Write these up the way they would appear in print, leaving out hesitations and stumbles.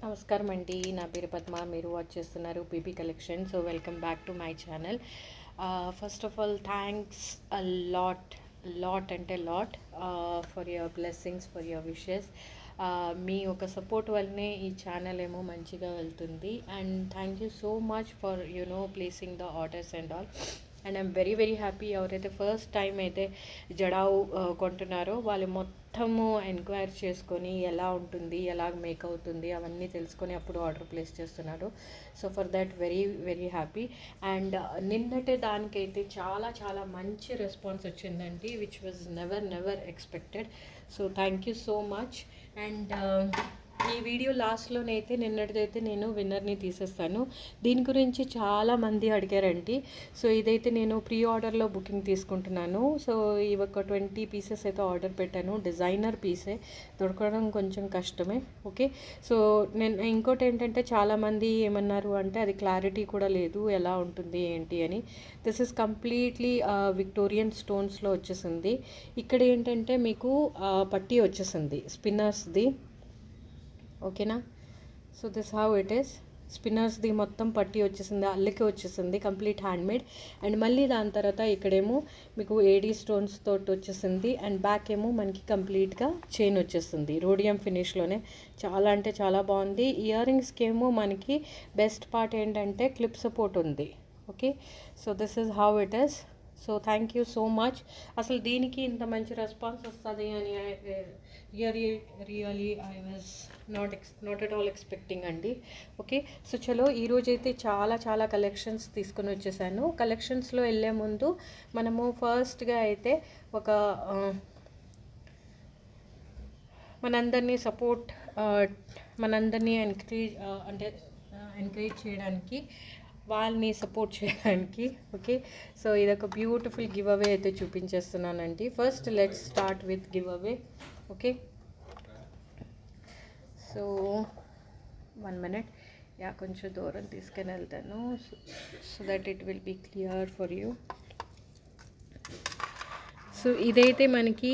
నమస్కారం అండి. నా పేరు పద్మ. మీరు వాచ్ చేస్తున్నారు PP collection. So welcome back to my channel. First of all thanks a lot అంటే lot for your blessings, for your wishes. మీ ఒక సపోర్ట్ వల్లనే ఈ ఛానల్ ఏమో మంచిగా వెళ్తుంది. And thank you so much for placing the orders and all. And I'm very very happy. ఎవరైతే first time అయితే జడావు కొంటున్నారో వాళ్ళు మొత్తము ఎంక్వైరీ చేసుకొని ఎలా ఉంటుంది, ఎలా మేక్ అవుతుంది అవన్నీ తెలుసుకొని అప్పుడు ఆర్డర్ ప్లేస్ చేస్తున్నారు. So for that very very happy. And నిన్నటి దానికైతే చాలా చాలా మంచి రెస్పాన్స్ వచ్చిందండి, which was never expected. So thank you so much. And ఈ వీడియో లాస్ట్లోనైతే నిన్నటిదైతే నేను విన్నర్ని తీసేస్తాను. దీని గురించి చాలామంది అడిగారండి. సో ఇదైతే నేను ప్రీ ఆర్డర్లో బుకింగ్ తీసుకుంటున్నాను. సో ఇవి ఒక 20 పీసెస్ అయితే ఆర్డర్ పెట్టాను. డిజైనర్ పీసే, దొరకడం కొంచెం కష్టమే. ఓకే, సో నేను ఇంకోటి ఏంటంటే చాలామంది ఏమన్నారు అంటే అది క్లారిటీ కూడా లేదు ఎలా ఉంటుంది ఏంటి అని. దిస్ ఇస్ కంప్లీట్లీ విక్టోరియన్ స్టోన్స్లో వచ్చేసింది. ఇక్కడ ఏంటంటే మీకు పట్టీ వచ్చేసింది స్పిన్నర్స్ది. ఓకేనా, so this how it is. స్పిన్నర్స్ది మొత్తం పట్టి వచ్చేసింది, అల్లకి వచ్చేసింది, కంప్లీట్ హ్యాండ్మేడ్. అండ్ మళ్ళీ దాని తర్వాత ఇక్కడేమో మీకు ఏడీ స్టోన్స్ తోటి వచ్చేసింది. అండ్ బ్యాక్ ఏమో మనకి కంప్లీట్గా చైన్ వచ్చేస్తుంది రోడియం ఫినిష్లోనే. చాలా అంటే చాలా బాగుంది. ఇయర్ రింగ్స్కి ఏమో మనకి బెస్ట్ పార్ట్ ఏంటంటే క్లిప్ సపోర్ట్ ఉంది. Okay, so this is how it is. So thank you so much. అసలు దీనికి ఇంత మంచి రెస్పాన్స్ వస్తుంది అని really I was not at all expecting అండి. ఓకే, సో చలో ఈరోజైతే చాలా చాలా కలెక్షన్స్ తీసుకొని వచ్చేసాను. కలెక్షన్స్లో వెళ్ళే ముందు మనము ఫస్ట్గా అయితే ఒక మనందరినీ సపోర్ట్, మనందరినీ ఎంకరేజ్ చేయడానికి, వాళ్ళని సపోర్ట్ చేయడానికి. ఓకే, సో ఇదొక బ్యూటిఫుల్ గివ్ అవే అయితే చూపించేస్తున్నానండి. First let's start with give away. Okay, so 1 minute, కొంచెం దూరం తీసుకొని వెళ్తాను so that it will be clear for you. So ఇదైతే మనకి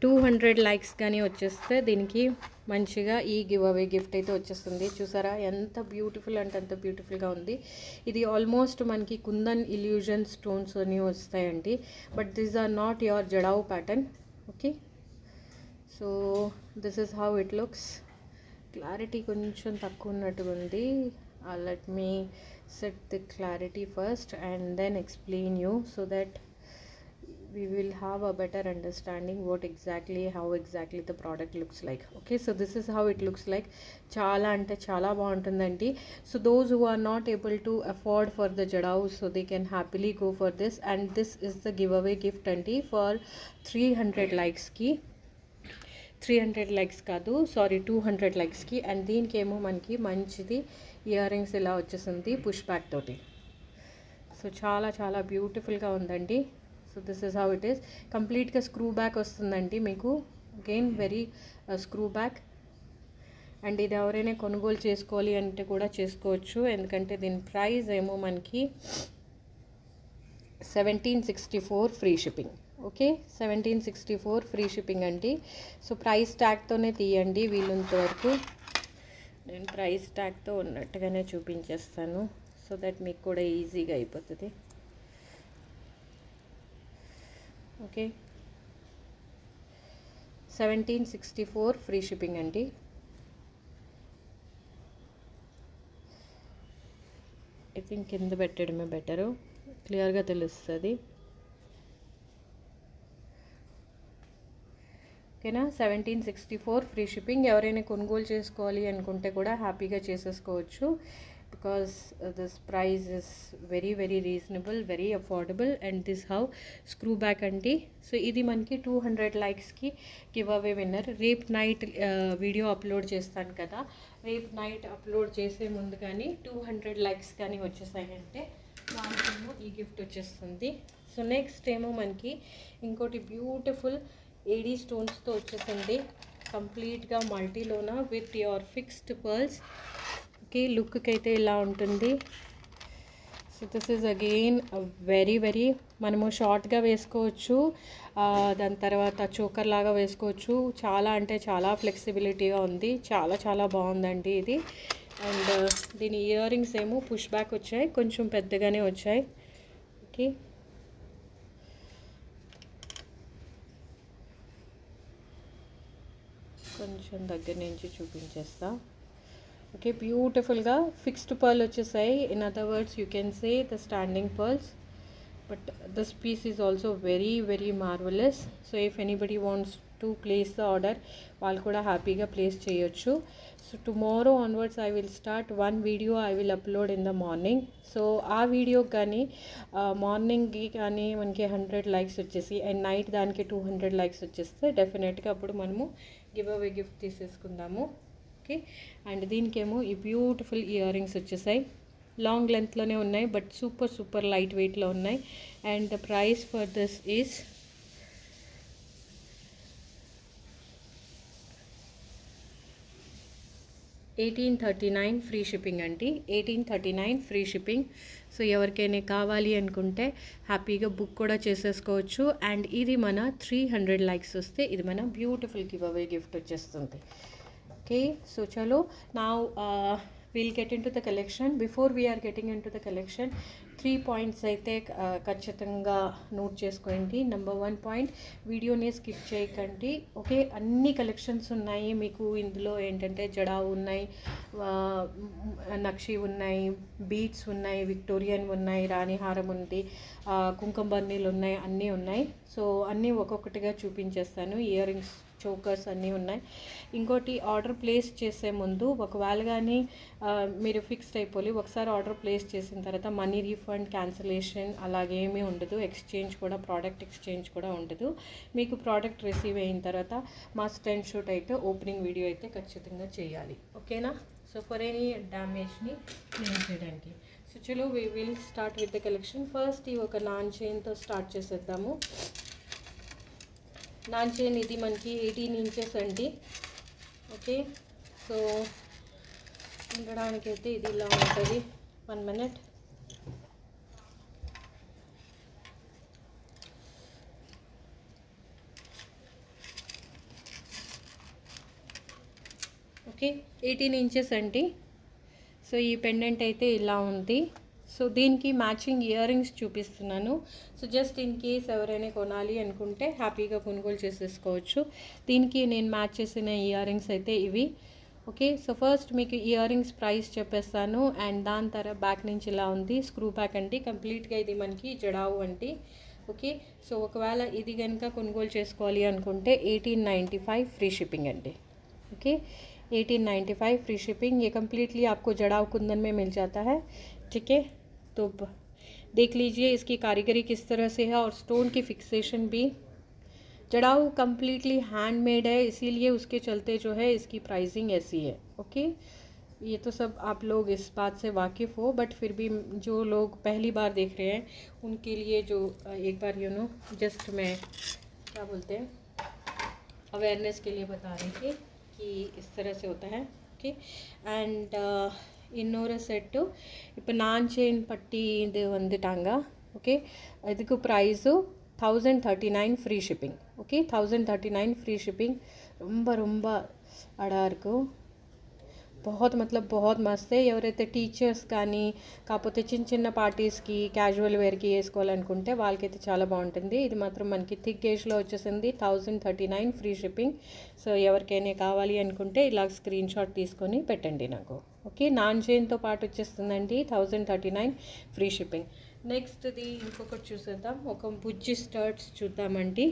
200 లైక్స్ కానీ వచ్చేస్తే దీనికి మంచిగా ఈ గివ్ అవే గిఫ్ట్ అయితే వచ్చేస్తుంది. చూసారా ఎంత బ్యూటిఫుల్ అంటే అంత బ్యూటిఫుల్గా ఉంది. ఇది ఆల్మోస్ట్ మనకి కుందన్ ఇల్యూజన్ స్టోన్స్ అని వస్తాయండి, but these are not your jadau pattern. Okay, so this is how it looks. Clarity కొంచెం తక్కువ ఉన్నట్టుగా ఉంది. Let me set the clarity first and then explain you so that we will have a better understanding how exactly the product looks like. Okay, so this is how it looks like. Chala ante chala baaguntundandi. So those who are not able to afford for the jadao, so they can happily go for this. And this is the giveaway gift andi for 300 likes ki. 300 likes కాదు, sorry 200 likes కి. And దీనికి ఏమో మనకి మంచిది ear rings ఇలా వచ్చేసింది push back తోటి. So చాలా చాలా బ్యూటిఫుల్గా ఉందండి. So this is how it is. కంప్లీట్గా స్క్రూ బ్యాక్ వస్తుందండి మీకు. Again very screw back. And ఇది ఎవరైనా కొనుగోలు చేసుకోవాలి అంటే కూడా చేసుకోవచ్చు, ఎందుకంటే దీని ప్రైస్ ఏమో మనకి 1764 free shipping. Okay, 1764 free shipping అండి. సో ప్రైస్ ట్యాగ్తోనే తీయండి వీలున్నంత వరకు. నేను ప్రైస్ ట్యాగ్తో ఉన్నట్టుగానే చూపించేస్తాను సో దట్ మీకు కూడా ఈజీగా అయిపోతుంది. ఓకే, 1764 ఫ్రీ షిప్పింగ్ అండి. ఐ థింక్ కింద పెట్టడమే బెటరు, క్లియర్గా తెలుస్తుంది. ఓకేనా, 1764 ఫ్రీ షిప్పింగ్. ఎవరైనా కొనుగోలు చేసుకోవాలి అనుకుంటే కూడా హ్యాపీగా చేసేసుకోవచ్చు, because this price is very very reasonable, very affordable. And this how screw back అండి. సో ఇది మనకి 200 లైక్స్కి గివ్ అవే విన్నర్. రేపు నైట్ వీడియో అప్లోడ్ చేస్తాను కదా, రేపు నైట్ అప్లోడ్ చేసే ముందు కానీ 200 లైక్స్ కానీ వచ్చేసాయంటే వాళ్ళకేమో ఈ గిఫ్ట్ వచ్చేస్తుంది. సో నెక్స్ట్ ఏమో మనకి ఇంకోటి బ్యూటిఫుల్ ఏడీ స్టోన్స్తో వచ్చేసింది, కంప్లీట్గా మల్టీలోన with your fixed pearls. Okay, లుక్కి అయితే ఇలా ఉంటుంది. So this is again very మనము షార్ట్గా వేసుకోవచ్చు, దాని తర్వాత చోకర్ లాగా వేసుకోవచ్చు. చాలా అంటే చాలా ఫ్లెక్సిబిలిటీగా ఉంది, చాలా బాగుందండి ఇది. అండ్ దీని ఇయర్ రింగ్స్ ఏమో పుష్ బ్యాక్ వచ్చాయి, కొంచెం పెద్దగానే వచ్చాయి. ఓకే, కొంచెం దగ్గర నుంచి చూపించేస్తా. ఓకే, బ్యూటిఫుల్గా ఫిక్స్డ్ పర్ల్ వచ్చేసాయి. In other words you can say the standing pearls. But this piece is also very marvellous. So if anybody wants to place the order, వాళ్ళు కూడా హ్యాపీగా ప్లేస్ చేయొచ్చు. So tomorrow onwards I will start one video I will upload in the morning. So ఆ video కానీ మార్నింగ్కి కానీ మనకి 100 likes వచ్చేసి and night దానికి 200 లైక్స్ వచ్చేస్తే డెఫినెట్గా అప్పుడు మనము గివ్ అవే గిఫ్ట్ తీసేసుకుందాము. ఓకే, అండ్ దీనికేమో ఈ బ్యూటిఫుల్ ఇయర్ రింగ్స్ వచ్చేసాయి. లాంగ్ లెంత్లోనే ఉన్నాయి, బట్ సూపర్ లైట్ వెయిట్లో ఉన్నాయి. And the price for this is 1839 free shipping అండి. 1839 ఫ్రీ షిప్పింగ్. సో ఎవరికైనా కావాలి అనుకుంటే హ్యాపీగా బుక్ కూడా చేసేసుకోవచ్చు. అండ్ ఇది మన 300 లైక్స్ వస్తే ఇది మన బ్యూటిఫుల్ గివ్ అవే గిఫ్ట్ వచ్చేస్తుంది. ఓకే, సో చలో now we'll get into the collection. Before we are getting into the collection, 3 points అయితే ఖచ్చితంగా నోట్ చేసుకోండి. నెంబర్ 1 పాయింట్, వీడియోని స్కిప్ చేయకండి. ఓకే, అన్ని కలెక్షన్స్ ఉన్నాయి మీకు ఇందులో. ఏంటంటే జడావు ఉన్నాయి, నక్షి ఉన్నాయి, బీడ్స్ ఉన్నాయి, విక్టోరియన్ ఉన్నాయి, రాణిహారం ఉంది, కుంకుమ బన్నీలు ఉన్నాయి, అన్నీ ఉన్నాయి. సో అన్నీ ఒక్కొక్కటిగా చూపించేస్తాను. ఇయర్ రింగ్స్, చోకర్స్ అన్నీ ఉన్నాయి. ఇంకోటి, ఆర్డర్ ప్లేస్ చేసే ముందు ఒకవేళ కానీ మీరు ఫిక్స్డ్ అయిపోయి ఒకసారి ఆర్డర్ ప్లేస్ చేసిన తర్వాత మనీ రీఫండ్, క్యాన్సిలేషన్ అలాగేమీ ఉండదు. ఎక్స్చేంజ్ కూడా, ప్రోడక్ట్ ఎక్స్చేంజ్ కూడా ఉండదు. మీకు ప్రోడక్ట్ రిసీవ్ అయిన తర్వాత మస్ట్ అండ్ షూట్ అయితే ఓపెనింగ్ వీడియో అయితే ఖచ్చితంగా చేయాలి. ఓకేనా? సో ఫర్ ఎనీ డ్యామేజ్ని క్లీన్ చేయడానికి. సో చలో we will start with the collection. First ఈ ఒక నాన్ చైన్తో స్టార్ట్ చేసేద్దాము. నాన్ చైన్ ఇది మనకి 18 ఇంచెస్ అండి. ఓకే, సో ఉండడానికైతే ఇది ఇలా ఉంటుంది. 1 minute. ఓకే, 18 ఇంచెస్ అండి. సో ఈ పెండెంట్ అయితే ఇలా ఉంది. సో దీనికి మ్యాచింగ్ ఇయర్ రింగ్స్ చూపిస్తున్నాను. సో జస్ట్ ఇన్ కేస్ ఎవరైనా కొనాలి అనుకుంటే హ్యాపీగా కొనుగోలు చేసేసుకోవచ్చు. దీనికి నేను మ్యాచ్ చేసిన ఇయర్ రింగ్స్ అయితే ఇవి. ఓకే, సో ఫస్ట్ మీకు ఇయర్ రింగ్స్ ప్రైస్ చెప్పేస్తాను. అండ్ దాని తర్వాత బ్యాక్ నుంచి ఇలా ఉంది, స్క్రూ బ్యాక్ అండి. కంప్లీట్గా ఇది మనకి జడావు అండి. ఓకే, సో ఒకవేళ ఇది కనుక కొనుగోలు చేసుకోవాలి అనుకుంటే 1895 ఫ్రీ షిప్పింగ్ అండి. Okay 1895 free shipping. ये कम्प्लीटली आपको जड़ाव कुंदन में मिल जाता है. ठीक है, तो देख लीजिए इसकी कारीगरी किस तरह से है और स्टोन की फिक्सेशन भी. जड़ाव कम्प्लीटली हैंडमेड है, इसीलिए उसके चलते जो है इसकी प्राइसिंग ऐसी है. ओके, ये तो सब आप लोग इस बात से वाकिफ़ हो, बट फिर भी जो लोग पहली बार देख रहे हैं उनके लिए जो एक बार जस्ट मैं क्या बोलते हैं अवेयरनेस के लिए बता रही थी कि इस तरह से होता है. ओके, एंड ಇನ್ನೂರ ಸೆಟ್ಟು இப்போ நான் செயின் பட்டி இது வந்துட்டாங்க. ஓகே, இதுக்கு price 1039 free shipping. Okay, 1039 free shipping. ரொம்ப అడా இருக்கும். बहुत मतलब बहुत మస్త్. ఎవరైతే టీచర్స్ కానీ కాకపోతే చిన్న పార్టీస్కి క్యాజువల్ వేర్కి వేసుకోవాలనుకుంటే వాళ్ళకైతే చాలా బాగుంటుంది. ఇది మాత్రం మనకి థిక్ గేజ్లో వచ్చేసింది. 1039 ఫ్రీ షిప్పింగ్. సో ఎవరికైనా కావాలి అనుకుంటే ఇలా స్క్రీన్ షాట్ తీసుకొని పెట్టండి నాకు. ఓకే, నాన్ చైన్తో పాటు వచ్చేస్తుందండి 1039 ఫ్రీ షిప్పింగ్. నెక్స్ట్ది ఇంకొకటి చూసేద్దాం. ఒక బుజ్జి స్టర్ట్స్ చూద్దామండి.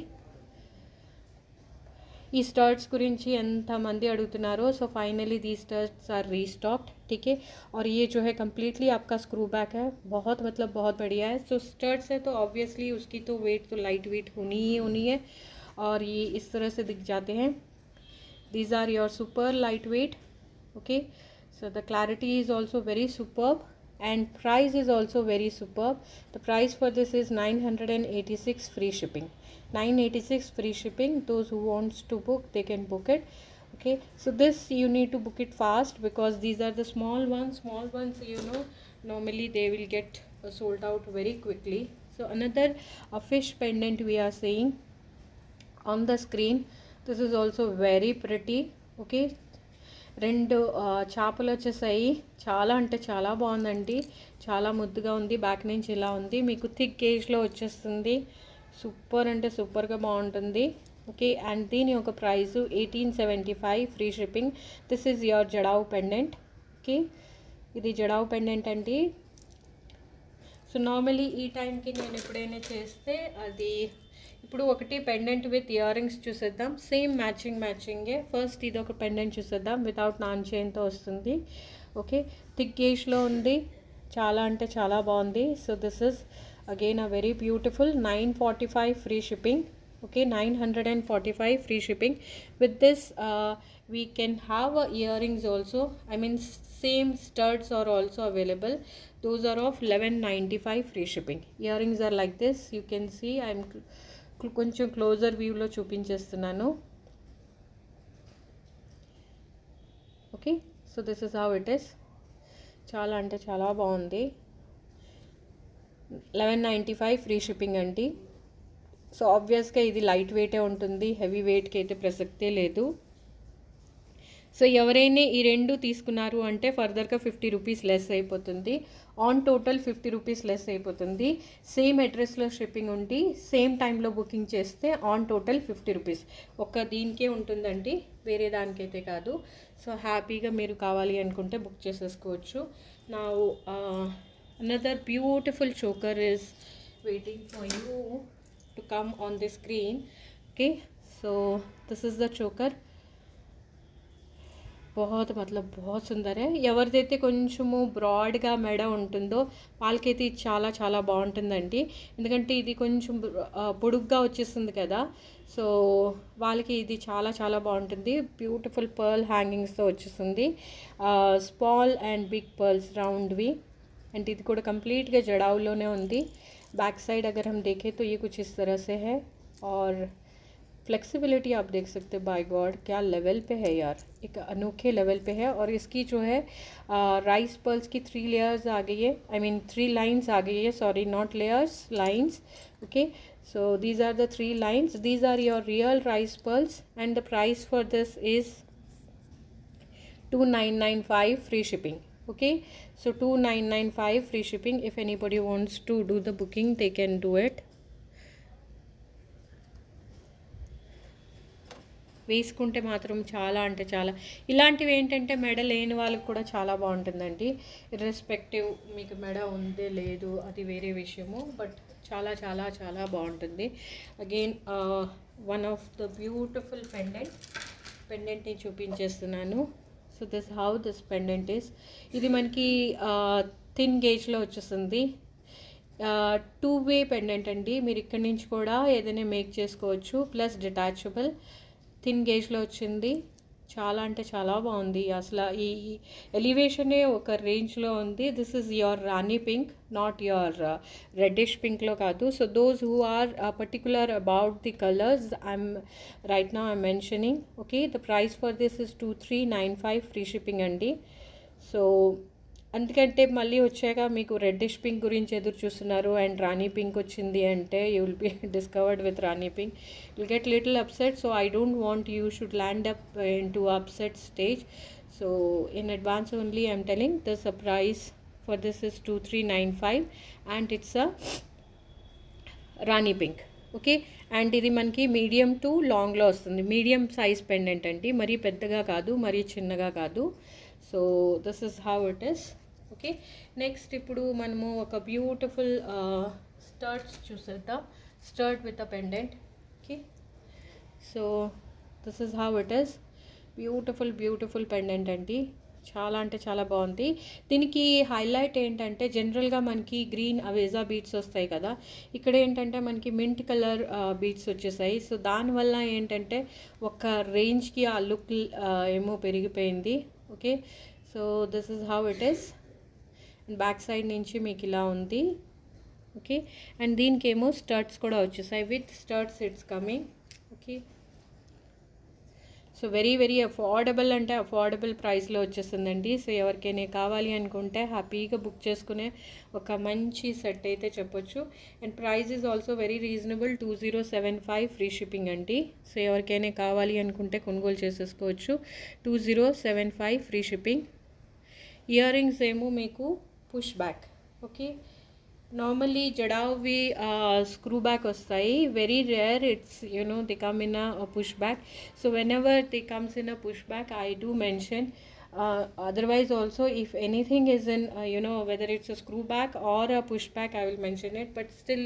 ఈ స్టర్ట్స్ గురించి ఎంతమంది అడుగుతున్నారో. So finally the studs are restocked. ठीक है, और ये जो है कम्प्लीटली आपका स्क्रू बैक है. बहुत मतलब बहुत बढ़िया है. सो स्टर्ट्स है तो ऑब्वियसली उसकी तो वेट तो लाइट वेट होनी ही होनी है, और ये इस तरह से दिख जाते हैं. These are your super light weight. Okay, so the clarity is also very superb and price is also very superb. The price for this is 986 free shipping. 986 free shipping. Those who wants to book, they can book it. Okay, so this you need to book it fast because these are the small ones. Normally they will get sold out very quickly. So another fish pendant we are seeing on the screen. This is also very pretty. Okay, రెండు చేపలు వచ్చేసాయి. చాలా అంటే చాలా బాగుందండి, చాలా ముద్దుగా ఉంది. బ్యాక్ నుంచి ఇలా ఉంది, మీకు థిక్ గేజ్లో వచ్చేస్తుంది. సూపర్ అంటే సూపర్గా బాగుంటుంది. ఓకే, అండ్ దీని యొక్క price 1875 free shipping. This is your jadau pendant. Okay, ఇది జడావ్ పెండెంట్ అండి. సో నార్మలీ ఈ టైంకి నేను ఎప్పుడైనా చేస్తే అది, ఇప్పుడు ఒకటి పెండెంట్ విత్ ఇయర్ రింగ్స్ చూసేద్దాం. సేమ్ మ్యాచింగే. ఫస్ట్ ఇది ఒక పెండెంట్ చూసేద్దాం, వితౌట్ నాన్ చైన్తో వస్తుంది. ఓకే, థిక్ గేజ్లో ఉంది, చాలా అంటే చాలా బాగుంది. So this is again uh very beautiful. 945 free shipping. Okay, 945 free shipping. With this we can have earrings also. I mean same studs are also available. Those are of 1195 free shipping. Earrings are like this. You can see I'm కొంచెం closer వ్యూలో చూపించేస్తున్నాను. Okay, so this is how it is. చాలా అంటే చాలా బాగుంది. 1195 free shipping అండి. So ఆబ్వియస్గా ఇది లైట్ వెయిటే ఉంటుంది, హెవీ వెయిట్కి అయితే ప్రసక్తే లేదు. సో ఎవరైనా ఈ రెండు తీసుకున్నారు అంటే ఫర్దర్గా 50 రూపీస్ లెస్ అయిపోతుంది. ఆన్ టోటల్ 50 రూపీస్ లెస్ అయిపోతుంది. సేమ్ అడ్రస్లో షిప్పింగ్ ఉండి సేమ్ టైంలో బుకింగ్ చేస్తే ఆన్ టోటల్ 50 రూపీస్ ఒక్క దీనికే ఉంటుందండి, వేరే దానికైతే కాదు. సో హ్యాపీగా మీరు కావాలి అనుకుంటే బుక్ చేసేసుకోవచ్చు. నా another beautiful choker is waiting for you to come on the screen. Okay, so this is the choker. बहुत సుందర. ఎవరిదైతే కొంచెము బ్రాడ్గా మెడ ఉంటుందో వాళ్ళకైతే ఇది చాలా చాలా బాగుంటుందండి, ఎందుకంటే ఇది కొంచెం పొడుగ్గా వచ్చేస్తుంది కదా. సో వాళ్ళకి ఇది చాలా చాలా బాగుంటుంది. బ్యూటిఫుల్ పర్ల్ హ్యాంగింగ్స్తో వచ్చేస్తుంది. స్మాల్ అండ్ బిగ్ పర్ల్స్ రౌండ్వి. అండ్ ఇది కూడా కంప్లీట్గా జడావులోనే ఉంది. बैक साइड अगर हम देखें तो ये कुछ इस तरह से है, और फ्लेक्सिबिलिटी आप देख सकते हैं. बाय गॉड क्या लेवल पे है यार, एक अनोखे लेवल पे है. और इसकी जो है राइस पर्ल्स की 3 लेयर्स आ गई है, आई मीन 3 लाइन्स आ गई है, sorry not layers, lines. Okay, so these are the 3 lines. These are your real rice pearls and the price for this is 2995 free shipping. Okay, so 2995 free shipping. If anybody wants to do the booking they can do it. వేసుకుంటే మాత్రం చాలా అంటే చాలా, ఇలాంటివి ఏంటంటే మెడ లేని వాళ్ళకి కూడా చాలా బాగుంటుందండి. ఇర్రెస్పెక్టివ్ మీకు మెడ ఉందే లేదు అది వేరే విషయము, బట్ చాలా చాలా చాలా బాగుంటుంది. Again one of the beautiful పెండెంట్ని చూపించేస్తున్నాను. So this how this pendant is. ఇది మనకి థిన్ గేజ్లో వచ్చేస్తుంది. 2-వే పెండెంట్ అండి, మీరు ఇక్కడి నుంచి కూడా ఏదైనా మేక్ చేసుకోవచ్చు. ప్లస్ డిటాచబుల్, థిన్ గేజ్లో వచ్చింది. చాలా అంటే చాలా బాగుంది. అసలు ఈ ఎలివేషనే ఒక రేంజ్లో ఉంది. This is your rani pink, not your reddish పింక్లో కాదు. So those who are particular about the colours I'm right now I'm mentioning. Okay, the price for this is 2395 free shipping అండి. సో అందుకంటే మళ్ళీ వచ్చాక మీకు రెడ్డిష్ పింక్ గురించి ఎదురు చూస్తున్నారు అండ్ రాణి పింక్ వచ్చింది అంటే you will be discovered with Rani pink, will get little upset. So I don't want you should land up in to upset stage. So in advance only I'm telling this price for this is 2395 and it's a Rani pink. Okay, and ఇది మనకి medium to లాంగ్లో వస్తుంది. Medium size pendant అండి, మరీ పెద్దగా కాదు మరీ చిన్నగా కాదు. So this is how it is. Okay, next ఇప్పుడు మనము ఒక బ్యూటిఫుల్ స్టర్ట్స్ చూసేద్దాం. Stud with a pendant. Okay, so this is how it is. Beautiful pendant అండి, చాలా అంటే చాలా బాగుంది. దీనికి హైలైట్ ఏంటంటే జనరల్గా మనకి గ్రీన్ అవేజా బీడ్స్ వస్తాయి కదా, ఇక్కడ ఏంటంటే మనకి మింట్ కలర్ బీడ్స్ వచ్చేసాయి. సో దానివల్ల ఏంటంటే ఒక రేంజ్కి ఆ లుక్ ఏమో పెరిగిపోయింది. Okay, so this is how it is. Back side నుంచి మీకు ఇలా ఉంది. ఓకే, అండ్ దీనికి ఏమో స్టర్ట్స్ కూడా వచ్చేసాయి. With స్టర్ట్స్ it's coming. Okay, so very very affordable అంటే అఫోర్డబుల్ ప్రైస్లో వచ్చేస్తుందండి. సో ఎవరికైనా కావాలి అనుకుంటే హ్యాపీగా బుక్ చేసుకునే ఒక మంచి సెట్ అయితే చెప్పొచ్చు. And price is also very reasonable, 2075 free shipping అండి. సో ఎవరికైనా కావాలి అనుకుంటే కొనుగోలు చేసేసుకోవచ్చు. 2075 ఫ్రీ షిప్పింగ్. ఇయర్ రింగ్స్ ఏమో మీకు పుష్ బ్యాక్. ఓకే, నార్మల్లీ జడావ్వి స్క్రూ బ్యాక్ వస్తాయి. Very rare it's they come in a push back. So whenever they comes in a push back I do mention. Otherwise also, if anything is in whether it's a screw back or a push back, I will mention it. But still,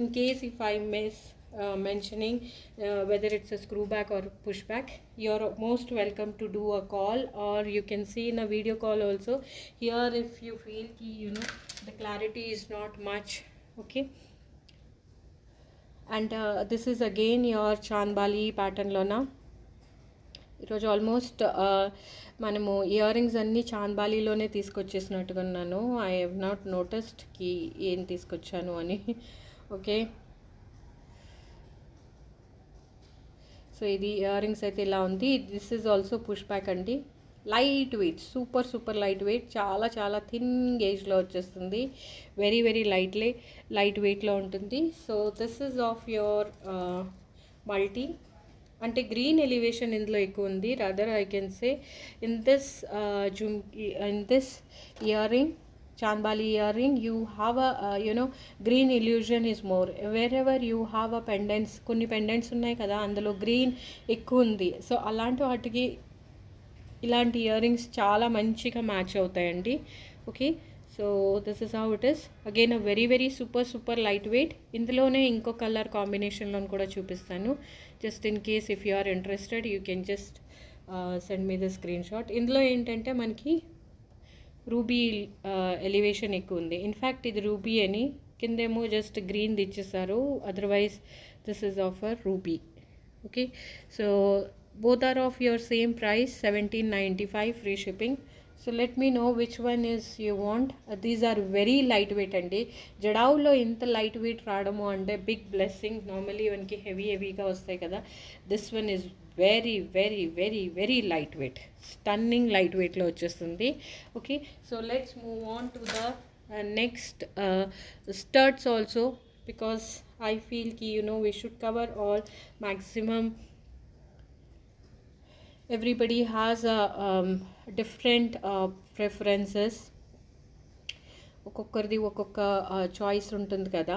in case if I miss mentioning whether it's a screw back or push back, you're most welcome to do a call, or you can see in a video call also. Here if you feel the clarity is not much. Okay, and this is again your Chandbali pattern lona. ఈరోజు almost మనము ear rings అన్నీ చాంద్బాలీలోనే తీసుకొచ్చేసినట్టుగా ఉన్నాను. I have not noticed కి ఏం తీసుకొచ్చాను అని. Okay, so ఇది earrings అయితే ఇలా ఉంది. This is also push back అండి. Light weight, super super light weight, చాలా చాలా థిన్ గేజ్లో వచ్చేస్తుంది. వెరీ వెరీ లైట్ వెయిట్లో ఉంటుంది. So this is of your multi అంటే గ్రీన్ ఎలివేషన్ ఇందులో ఎక్కువ ఉంది. Rather I can say in this ear ring, chandbali ear ring, you have a green illusion is more. Wear ever you have a pendants, కొన్ని pendants ఉన్నాయి కదా అందులో green ఎక్కువ ఉంది. సో అలాంటి వాటికి ఇలాంటి ఇయర్ రింగ్స్ చాలా మంచిగా మ్యాచ్ అవుతాయండి. Okay, so this is how it is. Again uh very very super light weight. ఇందులోనే ఇంకో కలర్ కాంబినేషన్లో కూడా చూపిస్తాను. Just in case if you are interested you can just send me the screen shot. ఇందులో ఏంటంటే మనకి ruby elevation ఎక్కువ ఉంది. ఇన్ఫ్యాక్ట్ ఇది రూబీ అని, కిందేమో జస్ట్ గ్రీన్ ఇచ్చేసారు. Otherwise this is of a ruby. Okay, so both are of your same price, 1795 free shipping. So let me know which one is you want. These are very lightweight andi. Jadavlo inta lightweight raadamu ante big blessing. Normally ivanki heavy ga vastayi kada. This one is very very very very lightweight, stunning lightweight lo vachestundi. Okay, so let's move on to the next studs also, because I feel ki we should cover all maximum. Everybody has a different preferences. ఒక్కొక్కరిది ఒక్కొక్క choice ఉంటుంది కదా.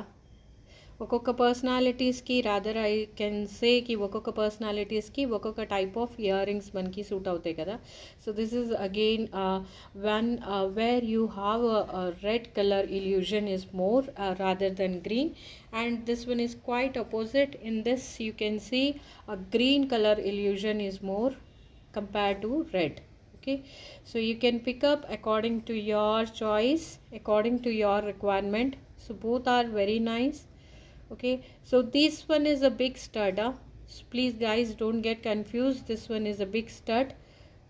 ఒక్కొక్క పర్సనాలిటీస్కి, rather I can సేకి ఒక్కొక్క పర్సనాలిటీస్కి ఒక్కొక్క type of ear rings మనకి suit అవుతాయి కదా. So this is again one where you have read colour illusion is more rather than green, and this one is quite opposite. In this you can see a green color illusion is more compared to red. Okay, so you can pick up according to your choice, according to your requirement. So both are very nice. Okay, so this one is a big stud. So please guys don't get confused, this one is a big stud.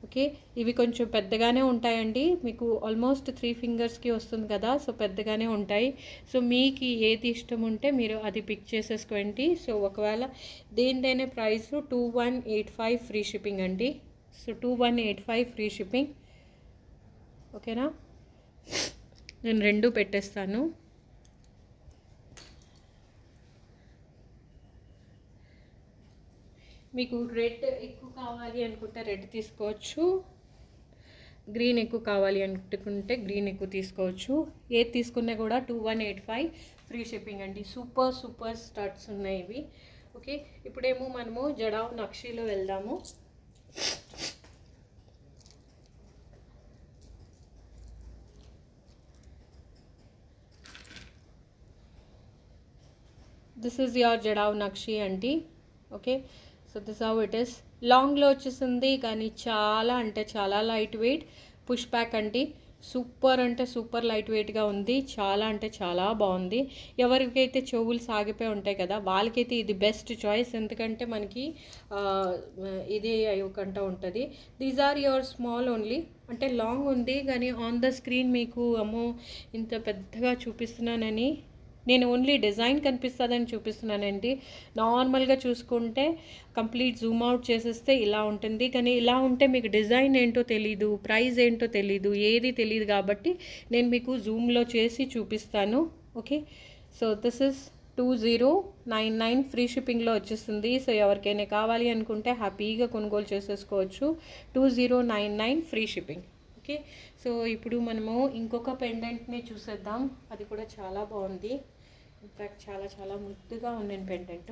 Okay, ఇవి కొంచెం పెద్దగానే ఉంటాయండి. మీకు almost 3 ఫింగర్స్కి వస్తుంది కదా, so పెద్దగానే ఉంటాయి. So మీకు ఏది ఇష్టం ఉంటే మీరు అది పిక్ చేసేసుకోండి. సో ఒకవేళ దేనిదైనా ప్రైస్ 2185 ఫ్రీ షిప్పింగ్ అండి. So 2185 free shipping. ఓకేనా, నేను రెండు పెట్టేస్తాను. మీకు రెడ్ ఎక్కువ కావాలి అనుకుంటే రెడ్ తీసుకోవచ్చు, గ్రీన్ ఎక్కువ కావాలి అనుకుంటే గ్రీన్ ఎక్కువ తీసుకోవచ్చు. ఏది తీసుకున్నా కూడా 2185 ఫ్రీ షిప్పింగ్ అండి. సూపర్ స్టడ్స్ ఉన్నాయి ఇవి. ఓకే, ఇప్పుడేమో మనము జడావ్ నక్షీలో వెళ్దాము. This is your jadau nakshi అండి. Okay, so this how it is. లాంగ్లో వచ్చేసింది కానీ చాలా అంటే చాలా లైట్ వెయిట్. పుష్ బ్యాక్ అండి. సూపర్ అంటే సూపర్ లైట్ వెయిట్గా ఉంది. చాలా అంటే చాలా బాగుంది. ఎవరికైతే చెవులు సాగిపోయి ఉంటాయి కదా వాళ్ళకైతే ఇది బెస్ట్ చాయిస్. ఎందుకంటే మనకి ఇది అయ్యకుండా ఉంటుంది. These are your small only. అంటే లాంగ్ ఉంది కానీ ఆన్ ద స్క్రీన్ మీకు అమ్మో ఇంత పెద్దగా చూపిస్తున్నానని నేను ఓన్లీ డిజైన్ కనిపిస్తుందని చూపిస్తున్నానండి. నార్మల్గా చూసుకుంటే కంప్లీట్ జూమ్ అవుట్ చేసేస్తే ఇలా ఉంటుంది, కానీ ఇలా ఉంటే మీకు డిజైన్ ఏంటో తెలీదు, ప్రైస్ ఏంటో తెలీదు, ఏది తెలియదు. కాబట్టి నేను మీకు జూమ్లో చేసి చూపిస్తాను. Okay, so this is 2099 free షిప్పింగ్లో వచ్చేస్తుంది. సో ఎవరికైనా కావాలి అనుకుంటే హ్యాపీగా కొనుగోలు చేసేసుకోవచ్చు. 2099 ఫ్రీ షిప్పింగ్. ఓకే, సో ఇప్పుడు మనము ఇంకొక పెండెంట్ని చూసేద్దాం. అది కూడా చాలా బాగుంది. ఇన్ఫ్యాక్ట్ చాలా చాలా ముద్దుగా ఉంది pendant.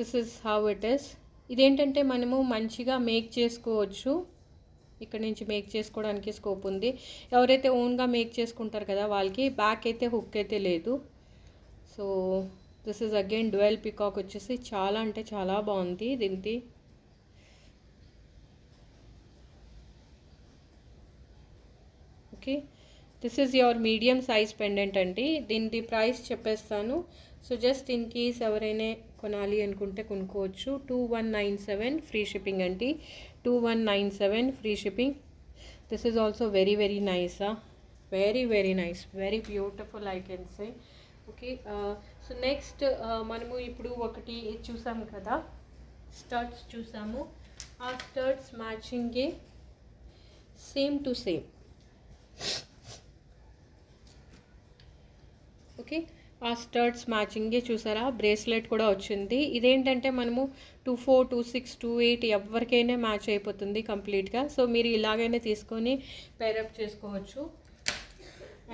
This is how it is. ఇదేంటంటే మనము మంచిగా మేక్ చేసుకోవచ్చు. ఇక్కడ నుంచి మేక్ చేసుకోవడానికి స్కోప్ ఉంది. ఎవరైతే ఓన్గా మేక్ చేసుకుంటారు కదా వాళ్ళకి బ్యాక్ అయితే హుక్ అయితే లేదు. So this is again dual peacock వచ్చేసి చాలా అంటే చాలా బాగుంది దీనికి. Okay, this is your medium size pendant అండి. దీని ప్రైస్ చెప్పేస్తాను. సో జస్ట్ ఇన్ కేస్ ఎవరైనా కొనాలి అనుకుంటే కొనుక్కోవచ్చు. 2197 ఫ్రీ షిప్పింగ్ అండి. 2197 free shipping. This is also very very nice, very very nice, very beautiful I can say. Okay, so next మనము ఇప్పుడు ఒకటి చూసాము కదా, స్టడ్స్ చూసాము. ఆ స్టడ్స్ మ్యాచింగే సేమ్ టు సేమ్. ఓకే, ఆ స్టడ్స్ మ్యాచింగే చూసారా, బ్రేస్లెట్ కూడా వచ్చింది. ఇదేంటంటే మనము 24, 26, 28 ఎవరికైనా మ్యాచ్ అయిపోతుంది కంప్లీట్గా. సో మీరు ఇలాగైనా తీసుకొని పేరప్ చేసుకోవచ్చు.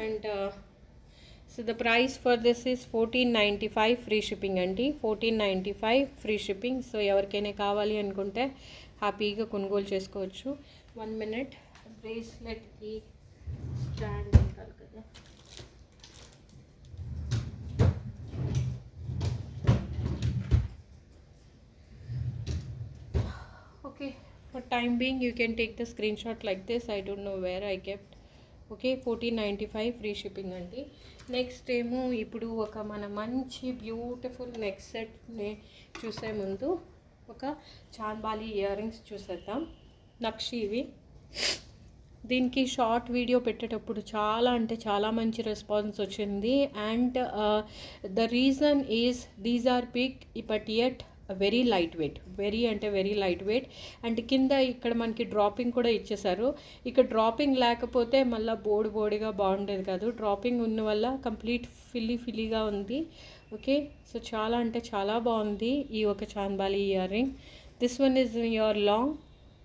And so the price for this is 1495 free shipping అండి. 1495 ఫ్రీ షిప్పింగ్. సో ఎవరికైనా కావాలి అనుకుంటే హ్యాపీగా కొనుగోలు చేసుకోవచ్చు. 1 minute, బ్రేస్లెట్కి స్టాండ్ ఉండాలి కదా. Okay, for time being you can take the screenshot like this. I don't know where I kept. Okay, 1495 free shipping అండి. నెక్స్ట్ ఏమో ఇప్పుడు ఒక మన మంచి బ్యూటిఫుల్ నెక్ సెట్ని చూసే ముందు ఒక చాన్బాలి ఇయర్ రింగ్స్ చూసేద్దాం. నక్షి. దీనికి షార్ట్ వీడియో పెట్టేటప్పుడు చాలా అంటే చాలా మంచి రెస్పాన్స్ వచ్చింది. And the reason is these are big but yet very light weight, very అంటే వెరీ లైట్ వెయిట్. అండ్ కింద ఇక్కడ మనకి డ్రాపింగ్ కూడా ఇచ్చేసారు. ఇక్కడ డ్రాపింగ్ లేకపోతే మళ్ళీ బోడిగా బాగుండేది కాదు. డ్రాపింగ్ ఉన్న వల్ల కంప్లీట్ ఫిల్లీగా ఉంది. ఓకే, సో చాలా అంటే చాలా బాగుంది ఈ ఒక chandbali earring. This one is your long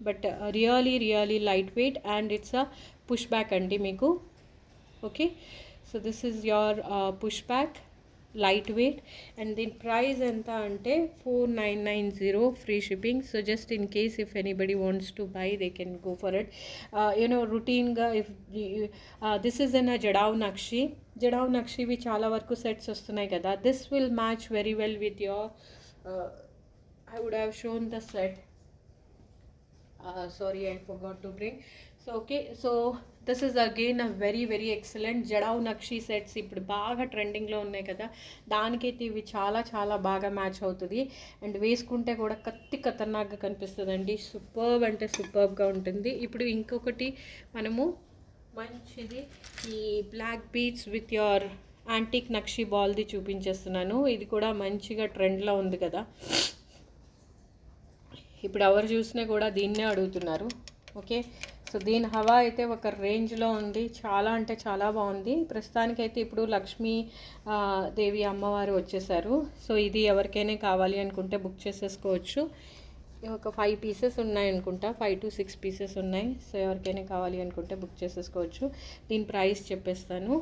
but really light weight and it's a push back అండి మీకు. Okay, so this is your push back, light weight. And దీని ప్రైస్ ఎంత అంటే 4990 free shipping. So just in case if anybody wants to buy they can go for it. రొటీన్గా if this is in a jadau నక్షివి చాలా వరకు sets వస్తున్నాయి కదా. This will match very well with your I would have shown the set. Sorry, I forgot to bring. So okay, so this is again a very excellent jadau nakshi sets. ఇప్పుడు బాగా ట్రెండింగ్లో ఉన్నాయి కదా, దానికైతే ఇవి చాలా బాగా మ్యాచ్ అవుతుంది. అండ్ వేసుకుంటే కూడా ఖతర్నాక్గా కనిపిస్తుందండి. సూపర్బ్ అంటే సూపర్బ్గా ఉంటుంది. ఇప్పుడు ఇంకొకటి మనము మంచిది ఈ black beads with your antique nakshi బాల్ది చూపించేస్తున్నాను. ఇది కూడా మంచిగా ట్రెండ్లో ఉంది కదా. ఇప్పుడు ఎవరు చూసినా కూడా దీన్నే అడుగుతున్నారు. ఓకే, సో దీని హవా అయితే ఒక రేంజ్లో ఉంది. చాలా అంటే చాలా బాగుంది. ప్రస్తుతానికైతే ఇప్పుడు లక్ష్మీ దేవి అమ్మవారు వచ్చేసారు. సో ఇది ఎవరికైనా కావాలి అనుకుంటే బుక్ చేసేసుకోవచ్చు. ఒక 5 పీసెస్ ఉన్నాయి అనుకుంటా, 5 to 6 పీసెస్ ఉన్నాయి. సో ఎవరికైనా కావాలి అనుకుంటే బుక్ చేసేసుకోవచ్చు. దీని ప్రైస్ చెప్పేస్తాను.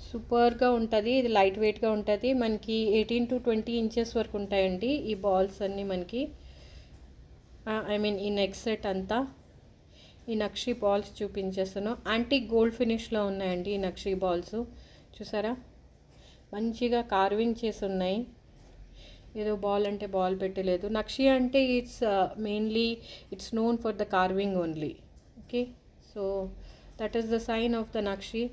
సూపర్గా ఉంటుంది. ఇది లైట్ వెయిట్గా ఉంటుంది. మనకి 18 to 20 ఇంచెస్ వరకు ఉంటాయండి ఈ బాల్స్ అన్నీ మనకి. ఐ మీన్ ఈ నెక్ సెట్ అంతా. ఈ నక్షి బాల్స్ చూపించేస్తాను. యాంటిక్ గోల్డ్ ఫినిష్లో ఉన్నాయండి ఈ నక్షి బాల్స్. చూసారా, మంచిగా కార్వింగ్ చేసి ఉన్నాయి. ఏదో బాల్ అంటే బాల్ పెట్టలేదు. నక్షి అంటే it's mainly it's known for the carving only. Okay, so that is the sign of the nakshi.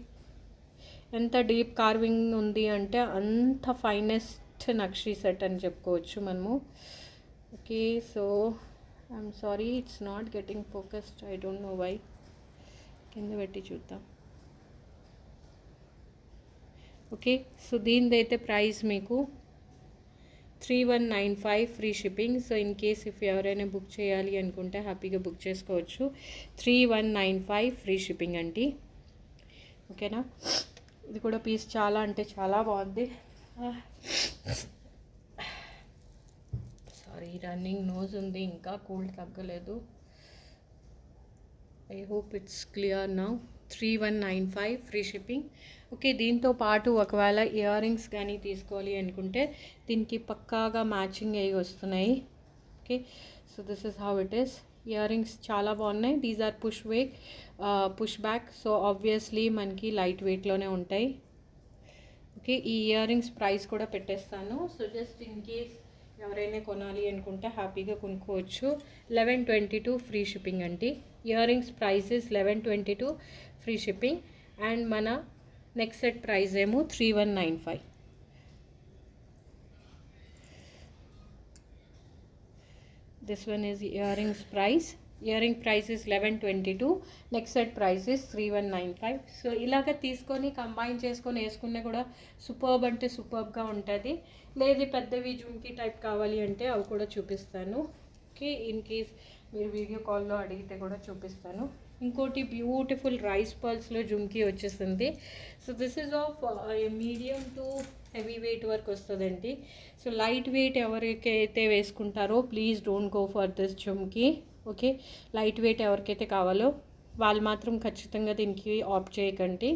ఎంత డీప్ కార్వింగ్ ఉంది అంటే అంత ఫైనెస్ట్ నక్షి సెట్ అని చెప్పుకోవచ్చు మనము. Okay, so I'm sorry it's not getting focused, I don't know why. కింద పెట్టి చూద్దాం. ఓకే, సో దీనిదైతే ప్రైస్ మీకు 3195 free shipping. So in case if ఎవరైనా బుక్ చేయాలి అనుకుంటే హ్యాపీగా బుక్ చేసుకోవచ్చు. 3195 ఫ్రీ షిప్పింగ్ అండి. ఓకేనా, ఇది కూడా పీస్ చాలా అంటే చాలా బాగుంది. సారీ, రన్నింగ్ నోజ్ ఉంది, ఇంకా కోల్డ్ తగ్గలేదు. I hope it's clear now. 3195 free shipping. Okay, దీంతో పాటు ఒకవేళ ఇయర్ రింగ్స్ కానీ తీసుకోవాలి అనుకుంటే దీనికి పక్కాగా మ్యాచింగ్ అయ్యి వస్తున్నాయి. Okay, so this is how it is. Ear rings చాలా బాగున్నాయి. These are push back, so obviously మనకి లైట్ వెయిట్లోనే ఉంటాయి. ఓకే, ఈ ఇయర్ రింగ్స్ ప్రైస్ కూడా పెట్టేస్తాను. సో జస్ట్ ఇన్ కేస్ ఎవరైనా కొనాలి అనుకుంటే హ్యాపీగా కొనుక్కోవచ్చు. 1122 ఫ్రీ షిప్పింగ్ అండి. Ear rings prices 1122 free shipping. And మన నెక్స్ట్ సెట్ ప్రైస్ ఏమో 3195. This one is ear rings price. Ear ring price is 1122. Next set price is 3195. So ఇలాగ తీసుకొని కంబైన్ చేసుకొని వేసుకున్నా కూడా సూపర్బ్ అంటే సూపర్బ్గా ఉంటుంది. లేదు పెద్దవి జుమ్కీ టైప్ కావాలి అంటే అవి కూడా చూపిస్తాను. ఓకే, ఇన్ కేస్ మీరు వీడియో కాల్లో అడిగితే కూడా చూపిస్తాను. ఇంకోటి బ్యూటిఫుల్ రైస్ పర్ల్స్లో జుమ్కీ వచ్చేసింది. So this is of medium to heavy weight వరకు వస్తుందండి. సో లైట్ వెయిట్ ఎవరికైతే వేసుకుంటారో please don't go for this jhumki. Okay, light weight ఎవరికైతే కావాలో వాళ్ళు మాత్రం ఖచ్చితంగా దీనికి ఆప్ట్ చేయకండి.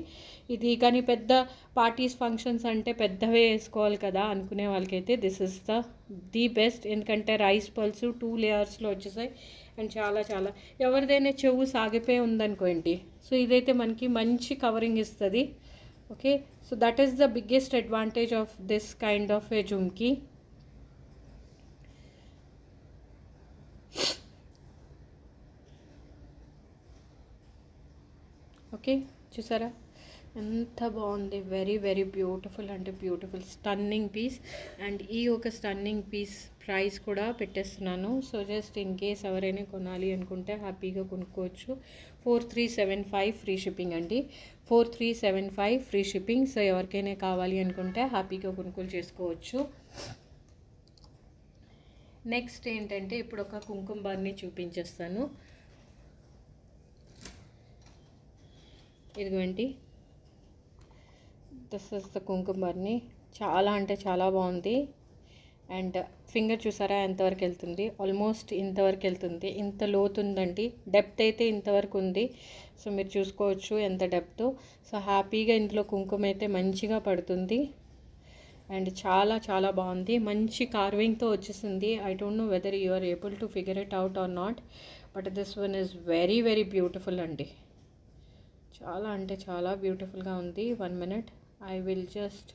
ఇది కానీ పెద్ద పార్టీస్ ఫంక్షన్స్ అంటే పెద్దవే వేసుకోవాలి కదా అనుకునే వాళ్ళకైతే దిస్ ఇస్ ది బెస్ట్. ఎందుకంటే రైస్ పల్స్ 2 లేయర్స్లో వచ్చేసాయి. అండ్ చాలా చాలా ఎవరిదైనా చెవు సాగిపోయి ఉందనుకోండి, సో ఇదైతే మనకి మంచి కవరింగ్ ఇస్తుంది. Okay, so that is the biggest advantage of this kind of A jhumki. Okay, చూసారా ఎంత బాగుంది. వెరీ వెరీ బ్యూటిఫుల్ అంటే బ్యూటిఫుల్ స్టన్నింగ్ పీస్. అండ్ ఈ ఒక స్టన్నింగ్ పీస్ ప్రైస్ కూడా పెట్టేస్తున్నాను. సో జస్ట్ ఇన్ కేస్ ఎవరైనా కొనాలి అనుకుంటే హ్యాపీగా కొనుక్కోవచ్చు. 4375 ఫ్రీ షిప్పింగ్ అండి. 4375 ఫ్రీ షిప్పింగ్. సో ఎవరికైనా కావాలి అనుకుంటే హ్యాపీగా కొనుగోలు చేసుకోవచ్చు. నెక్స్ట్ ఏంటంటే ఇప్పుడు ఒక కుంకుమ బర్ని చూపించేస్తాను. ఇదిగోండి, దిస్ ఇస్ ద కుంకుమ బర్ని. చాలా అంటే చాలా బాగుంది. అండ్ ఫింగర్ చూసారా ఎంతవరకు వెళ్తుంది? ఆల్మోస్ట్ ఇంతవరకు వెళ్తుంది. ఇంత లోతు ఉందండి. డెప్త్ అయితే ఇంతవరకు ఉంది. సో మీరు చూసుకోవచ్చు ఎంత డెప్త్. సో హ్యాపీగా ఇందులో కుంకుమ అయితే మంచిగా పడుతుంది. అండ్ చాలా చాలా బాగుంది. మంచి కార్వింగ్తో వచ్చేసింది. I don't know whether you are able to figure it out or not, but this one is very very beautiful అండి. చాలా అంటే చాలా బ్యూటిఫుల్గా ఉంది. 1 minute, I will just.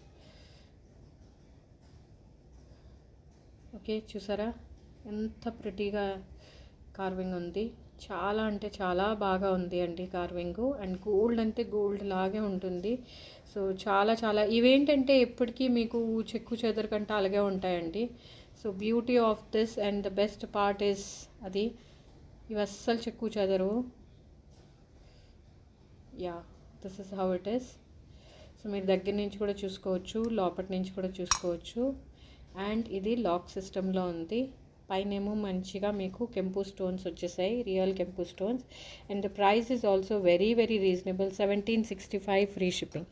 Okay, చూసారా ఎంత ప్రిటీగా కార్వింగ్ ఉంది. చాలా అంటే చాలా బాగా ఉంది అండి కార్వింగ్. అండ్ గోల్డ్ అంటే గోల్డ్ లాగే ఉంటుంది. సో చాలా చాలా ఇవేంటంటే ఎప్పటికీ మీకు చెక్కు చెదరకంటే అలాగే ఉంటాయండి. So beauty of this and the best part is అది ఇవి అస్సలు చెక్కు చెదరు. Yeah, this is how it is. So మీరు దగ్గర నుంచి కూడా చూసుకోవచ్చు, లోపటి నుంచి కూడా చూసుకోవచ్చు. అండ్ ఇది లాక్ సిస్టంలో ఉంది. పైనేమో మంచిగా మీకు కెంపు స్టోన్స్ వచ్చేసాయి, రియల్ కెంపు stones. And the price is also very very reasonable. 1765 free shipping.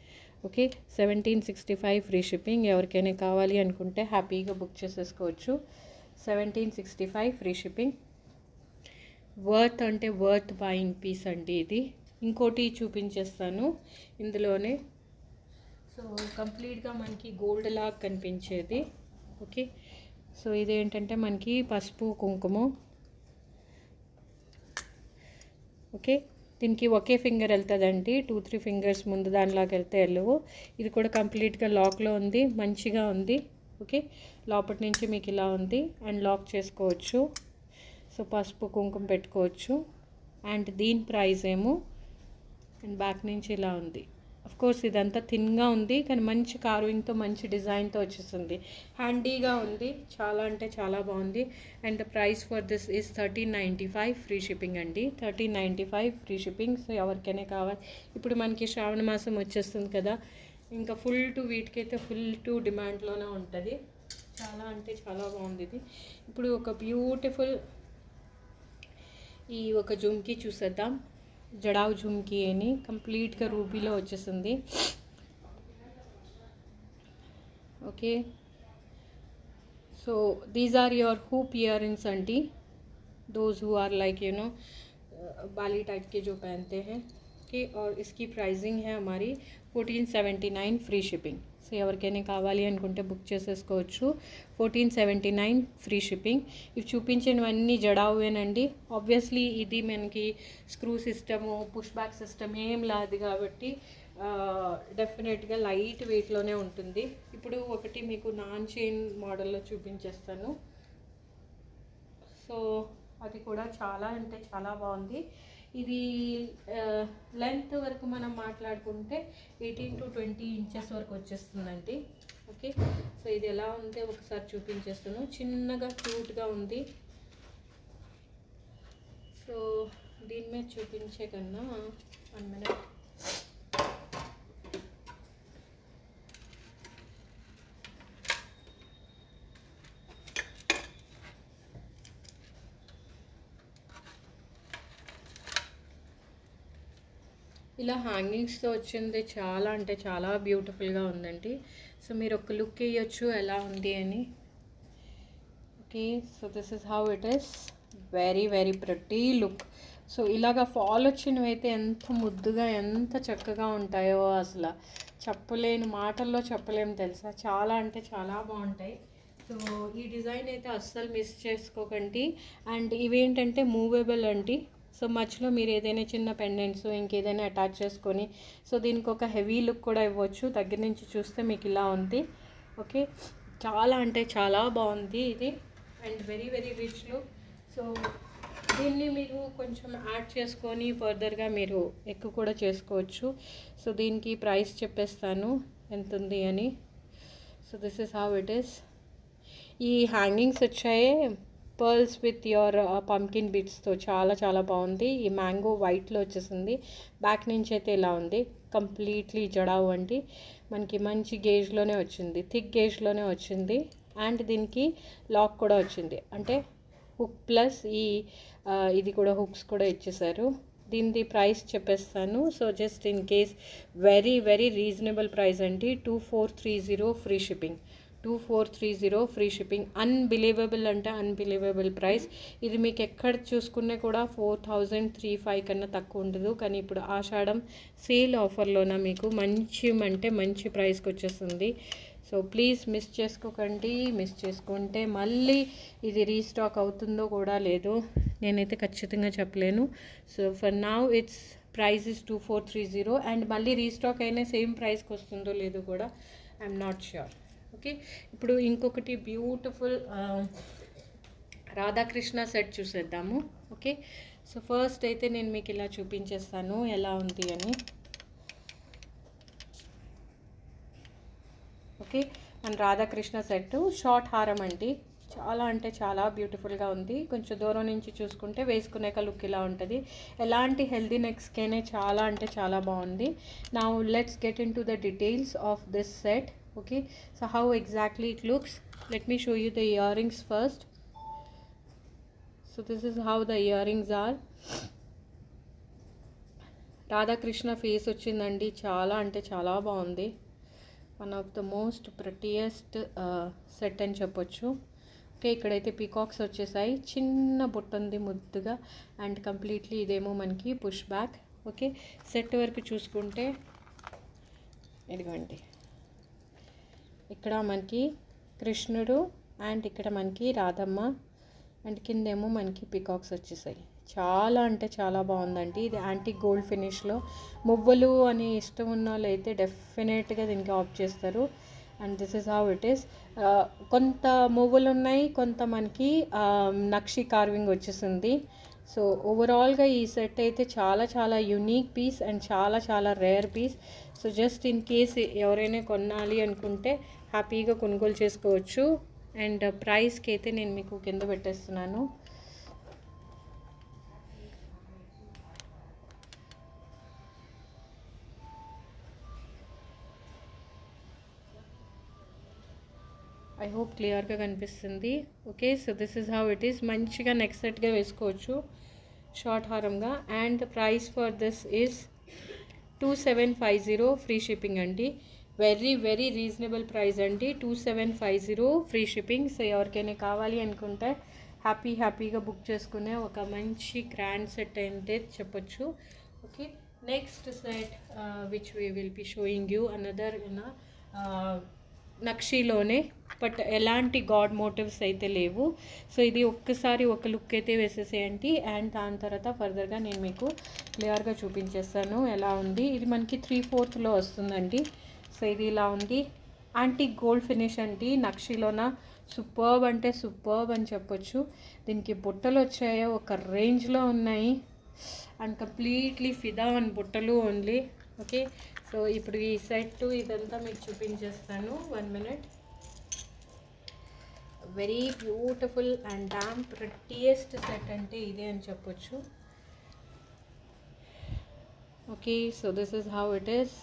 Okay, 1765 free shipping. ఎవరికైనా కావాలి అనుకుంటే హ్యాపీగా బుక్ చేసేసుకోవచ్చు. 1765 ఫ్రీ షిప్పింగ్. వర్త్ అంటే వర్త్ బయింగ్ పీస్ అండి ఇది. ఇంకోటి చూపించేస్తాను ఇందులోనే. సో కంప్లీట్గా మనకి గోల్డ్ లాగా కనిపించేది. ఓకే, సో ఇదేంటంటే మనకి పసుపు కుంకుమ. ఓకే, దీనికి ఒకే ఫింగర్ వెళ్తుందండి. 2-3 ఫింగర్స్ ముందు దానిలాగా వెళ్తే వెళ్ళవు. ఇది కూడా కంప్లీట్గా లాక్లో ఉంది, మంచిగా ఉంది. ఓకే, లోపటి నుంచి మీకు ఇలా ఉంది అండ్ లాక్ చేసుకోవచ్చు. సో పసుపు కుంకుమ పెట్టుకోవచ్చు. అండ్ దీని ప్రైస్ ఏమో అండ్ బ్యాక్ నుంచి ఇలా ఉంది. అఫ్ కోర్స్ ఇదంతా థిన్గా ఉంది, కానీ మంచి కార్వింగ్తో మంచి డిజైన్తో వచ్చేస్తుంది. హ్యాండీగా ఉంది, చాలా అంటే చాలా బాగుంది. And the price for this is 1395 free shipping అండి. 1395 ఫ్రీ షిప్పింగ్. సో ఎవరికైనా కావాలి, ఇప్పుడు మనకి శ్రావణ మాసం వచ్చేస్తుంది కదా, ఇంకా ఫుల్ టు వీటికైతే ఫుల్ టు డిమాండ్లోనే ఉంటుంది. చాలా అంటే చాలా బాగుంది ఇది. ఇప్పుడు ఒక బ్యూటిఫుల్ ఈ ఒక జుమ్కీ చూసేద్దాం. జడావ్ జుమ్కీ అని కంప్లీట్గా రూబీలో వచ్చేసింది. Okay, so these are your hoop ear rings aunty, those who are like you know बाली टाइप के जो पहनते हैं. ओके, और इसकी प्राइसिंग है हमारी 1479 ఫ్రీ షిప్పింగ్. సో ఎవరికైనా కావాలి అనుకుంటే బుక్ చేసేసుకోవచ్చు. 1479 ఫ్రీ షిప్పింగ్. ఇవి చూపించినవన్నీ జడావేనండి. ఆబ్వియస్లీ ఇది మనకి screw system, push back system ఏం లేదు కాబట్టి డెఫినెట్గా లైట్ వెయిట్లోనే ఉంటుంది. ఇప్పుడు ఒకటి మీకు నాన్ చైన్ మోడల్లో చూపించేస్తాను. సో అది కూడా చాలా అంటే చాలా బాగుంది. ఇది లెంత్ వరకు మనం మాట్లాడుకుంటే 18 to 20 ఇంచెస్ వరకు వచ్చేస్తుందండి. ఓకే, సో ఇది ఎలా ఉంటే ఒకసారి చూపించేస్తాను. చిన్నగా క్యూట్గా ఉంది. సో దీని మీద చూపించే కన్నా 1 minute. ఇలా హ్యాంగింగ్స్తో వచ్చింది, చాలా అంటే చాలా బ్యూటిఫుల్గా ఉందండి. సో మీరు ఒక లుక్ వేయచ్చు ఎలా ఉంది అని. Okay, so this is how it is. Very very pretty look. So ఇలాగా ఫాల్ వచ్చినవి అయితే ఎంత ముద్దుగా ఎంత చక్కగా ఉంటాయో అసలు చెప్పలేను, మాటల్లో చెప్పలేము తెలుసా. చాలా అంటే చాలా బాగుంటాయి. సో ఈ డిజైన్ అయితే అస్సలు మిస్ చేసుకోకండి. అండ్ ఇవేంటంటే మూవేబుల్ అండి. సో మధ్యలో మీరు ఏదైనా చిన్న పెండెంట్స్ ఇంకేదైనా అటాచ్ చేసుకొని, సో దీనికి ఒక హెవీ లుక్ కూడా ఇవ్వచ్చు. దగ్గర నుంచి చూస్తే మీకు ఇలా ఉంది. ఓకే, చాలా అంటే చాలా బాగుంది ఇది. And very very rich look. So దీన్ని మీరు కొంచెం యాడ్ చేసుకొని ఫర్దర్గా మీరు ఎక్కువ కూడా చేసుకోవచ్చు. సో దీనికి ప్రైస్ చెప్పేస్తాను ఎంత ఉంది అని. So this is how it is. ఈ హ్యాంగింగ్స్ వచ్చాయి పర్ల్స్ విత్ యువర్ పంకిన్ బిట్స్తో, చాలా చాలా బాగుంది. ఈ మ్యాంగో వైట్లో వచ్చేసింది. బ్యాక్ నుంచి అయితే ఇలా ఉంది. కంప్లీట్లీ జడావు అండి. మనకి మంచి గేజ్లోనే వచ్చింది, థిక్ గేజ్లోనే వచ్చింది. అండ్ దీనికి లాక్ కూడా వచ్చింది, అంటే హుక్ ప్లస్ ఇది కూడా హుక్స్ కూడా ఇచ్చేసారు. దీని ప్రైస్ చెప్పేస్తాను. So just in case, very very reasonable price అండి. 2430 free shipping. 2430 free shipping. Unbelievable అంటే అన్బిలీవబుల్ ప్రైస్. ఇది మీకు ఎక్కడ చూసుకున్నా కూడా 4035 కన్నా తక్కువ ఉండదు. కానీ ఇప్పుడు ఆషాఢం సేల్ ఆఫర్లోన మీకు మంచి అంటే మంచి ప్రైస్కి వచ్చేస్తుంది. సో ప్లీజ్ మిస్ చేసుకోకండి. మిస్ చేసుకుంటే మళ్ళీ ఇది రీస్టాక్ అవుతుందో కూడా లేదు నేనైతే ఖచ్చితంగా చెప్పలేను. So for now it's price is 2430. And మళ్ళీ రీస్టాక్ అయినా సేమ్ ప్రైస్కి వస్తుందో లేదో కూడా ఐఎమ్ నాట్ ష్యూర్. ఓకే, ఇప్పుడు ఇంకొకటి బ్యూటిఫుల్ రాధాకృష్ణ సెట్ చూసేద్దాము. ఓకే, సో ఫస్ట్ అయితే నేను మీకు ఇలా చూపించేస్తాను ఎలా ఉంది అని. Okay, and Radhakrishna set short హారం అండి. చాలా అంటే చాలా బ్యూటిఫుల్గా ఉంది. కొంచెం దూరం నుంచి చూసుకుంటే వేసుకునేక లుక్ ఇలా ఉంటుంది. ఎలాంటి హెల్దీ నెక్స్కైనా చాలా అంటే చాలా బాగుంది. Now let's get in to the details of this set. Okay, so how exactly it looks, let me show you the earrings first. So this is how the earrings are. Radha Krishna face వచ్చిందండి. చాలా అంటే చాలా బాగుంది. One of the most prettiest set అని చెప్పొచ్చు. Okay, ఇక్కడైతే peacocks వచ్చేసాయి. చిన్న బుట్ట ఉంది ముద్దుగా. అండ్ కంప్లీట్లీ ఇదేమో మనకి పుష్ బ్యాక్. ఓకే, సెట్ వరకు చూసుకుంటే ఇదిగోండి, ఇక్కడ మనకి కృష్ణుడు అండ్ ఇక్కడ మనకి రాధమ్మ అండ్ కిందేమో మనకి పికాక్స్ వచ్చేసాయి. చాలా అంటే చాలా బాగుందండి. ఇది యాంటీ గోల్డ్ ఫినిష్లో. మువ్వలు అని ఇష్టం ఉన్న వాళ్ళు అయితే డెఫినెట్గా దీనికి ఆప్ట్ చేస్తారు. And this is how it is. కొంత మువ్వలు ఉన్నాయి, కొంత మనకి నక్షి కార్వింగ్ వచ్చేసింది. సో ఓవరాల్గా ఈ సెట్ అయితే చాలా చాలా యూనిక్ పీస్ అండ్ చాలా చాలా rare piece. So just in case ఎవరైనా కొనాలి అనుకుంటే హ్యాపీగా కొనుగోలు చేసుకోవచ్చు. అండ్ ప్రైస్కి అయితే నేను మీకు కింద పెట్టేస్తున్నాను. ఐ హోప్ క్లియర్గా కనిపిస్తుంది. Okay, so this is how it is. మంచిగా నెక్స్ట్ సెట్గా వేసుకోవచ్చు షార్ట్ హారంగా. And the price for this is 2750 free shipping అండి. వెరీ వెరీ రీజనబుల్ ప్రైస్ అండి, 2750 ఫ్రీ షిప్పింగ్. సో ఎవరికైనా కావాలి అనుకుంటే హ్యాపీగా బుక్ చేసుకునే ఒక మంచి గ్రాండ్ సెట్ అంటే చెప్పొచ్చు. Okay, next set which we will be showing you another నక్షీలోనే, బట్ ఎలాంటి గాడ్ మోటివ్స్ అయితే లేవు. సో ఇది ఒక్కసారి ఒక లుక్ అయితే వేసేసేయండి. అండ్ దాని తర్వాత ఫర్దర్గా నేను మీకు క్లియర్గా చూపించేస్తాను ఎలా ఉంది. ఇది మనకి 3/4లో వస్తుందండి. సో ఇది ఇలా ఉంది. యాంటిక్ గోల్డ్ ఫినిష్ అండి, నక్షీలోన సూపర్బ్ అంటే సూపర్బ్ అని చెప్పొచ్చు. దీనికి బుట్టలు వచ్చాయో ఒక రేంజ్లో ఉన్నాయి అండ్ కంప్లీట్లీ ఫిదా అండ్ బుట్టలు ఓన్లీ. ఓకే, సో ఇప్పుడు ఈ సెట్ ఇదంతా మీకు చూపించేస్తాను. 1 minute. Very beautiful and damn prettiest set అంటే ఇదే అని చెప్పొచ్చు. Okay, so this is how it is.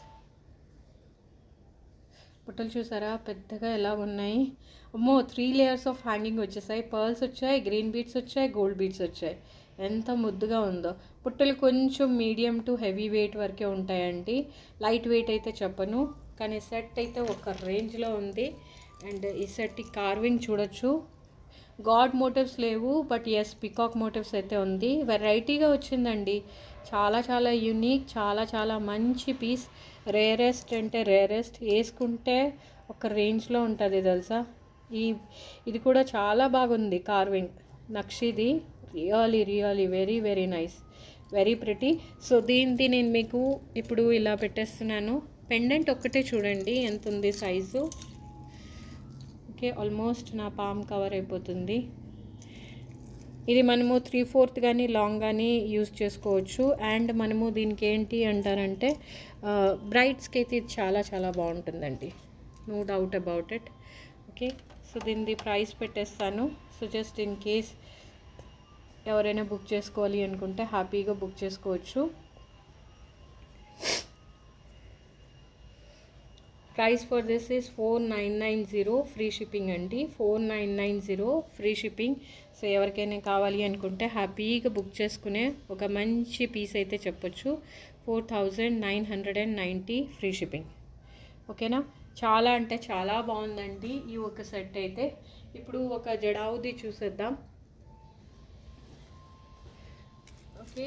బుట్టలు చూసారా పెద్దగా ఎలా ఉన్నాయి. అమ్మో, 3 లేయర్స్ ఆఫ్ హ్యాంగింగ్ వచ్చేసాయి. పర్ల్స్ వచ్చాయి, గ్రీన్ బీడ్స్ వచ్చాయి, గోల్డ్ బీడ్స్ వచ్చాయి. ఎంత ముద్దుగా ఉందో. బుట్టలు కొంచెం మీడియం టు హెవీ వెయిట్ వరకే ఉంటాయండి, లైట్ వెయిట్ అయితే చెప్పను. కానీ సెట్ అయితే ఒక రేంజ్లో ఉంది. అండ్ ఈ సెట్ కార్వింగ్ చూడొచ్చు. గాడ్ మోటివ్స్ లేవు, బట్ ఎస్ పికాక్ మోటివ్స్ అయితే ఉంది. వెరైటీగా వచ్చిందండి, చాలా చాలా యూనిక్, చాలా చాలా మంచి పీస్. రేరెస్ట్ అంటే రేరెస్ట్, వేసుకుంటే ఒక రేంజ్లో ఉంటుంది తెలుసా. ఇది కూడా చాలా బాగుంది కార్వింగ్ నక్షిది. Really very very nice, very pretty. So దీనికి నేను మీకు ఇప్పుడు ఇలా పెట్టేస్తున్నాను. పెండెంట్ ఒక్కటే చూడండి ఎంత ఉంది సైజు. ఓకే, ఆల్మోస్ట్ నా పామ్ కవర్ అయిపోతుంది. ఇది మనము 3/4 కానీ లాంగ్ కానీ యూజ్ చేసుకోవచ్చు. అండ్ మనము దీనికి ఏంటి అంటారంటే బ్రైడ్స్కి అయితే ఇది చాలా చాలా బాగుంటుందండి, no doubt about it. Okay, so దీనిది ప్రైస్ పెట్టేస్తాను. సో జస్ట్ ఇన్ కేస్ ఎవరైనా బుక్ చేసుకోవాలి అనుకుంటే హ్యాపీగా బుక్ చేసుకోవచ్చు. Price for this is 4990 free shipping అండి, 4990 ఫ్రీ షిప్పింగ్. సో ఎవరికైనా కావాలి అనుకుంటే హ్యాపీగా బుక్ చేసుకునే ఒక మంచి పీస్ అయితే చెప్పొచ్చు. 4990 ఫ్రీ షిప్పింగ్. ఓకేనా, చాలా అంటే చాలా బాగుందండి ఈ ఒక సెట్ అయితే. ఇప్పుడు ఒక జడావుది చూసేద్దాం. ఓకే,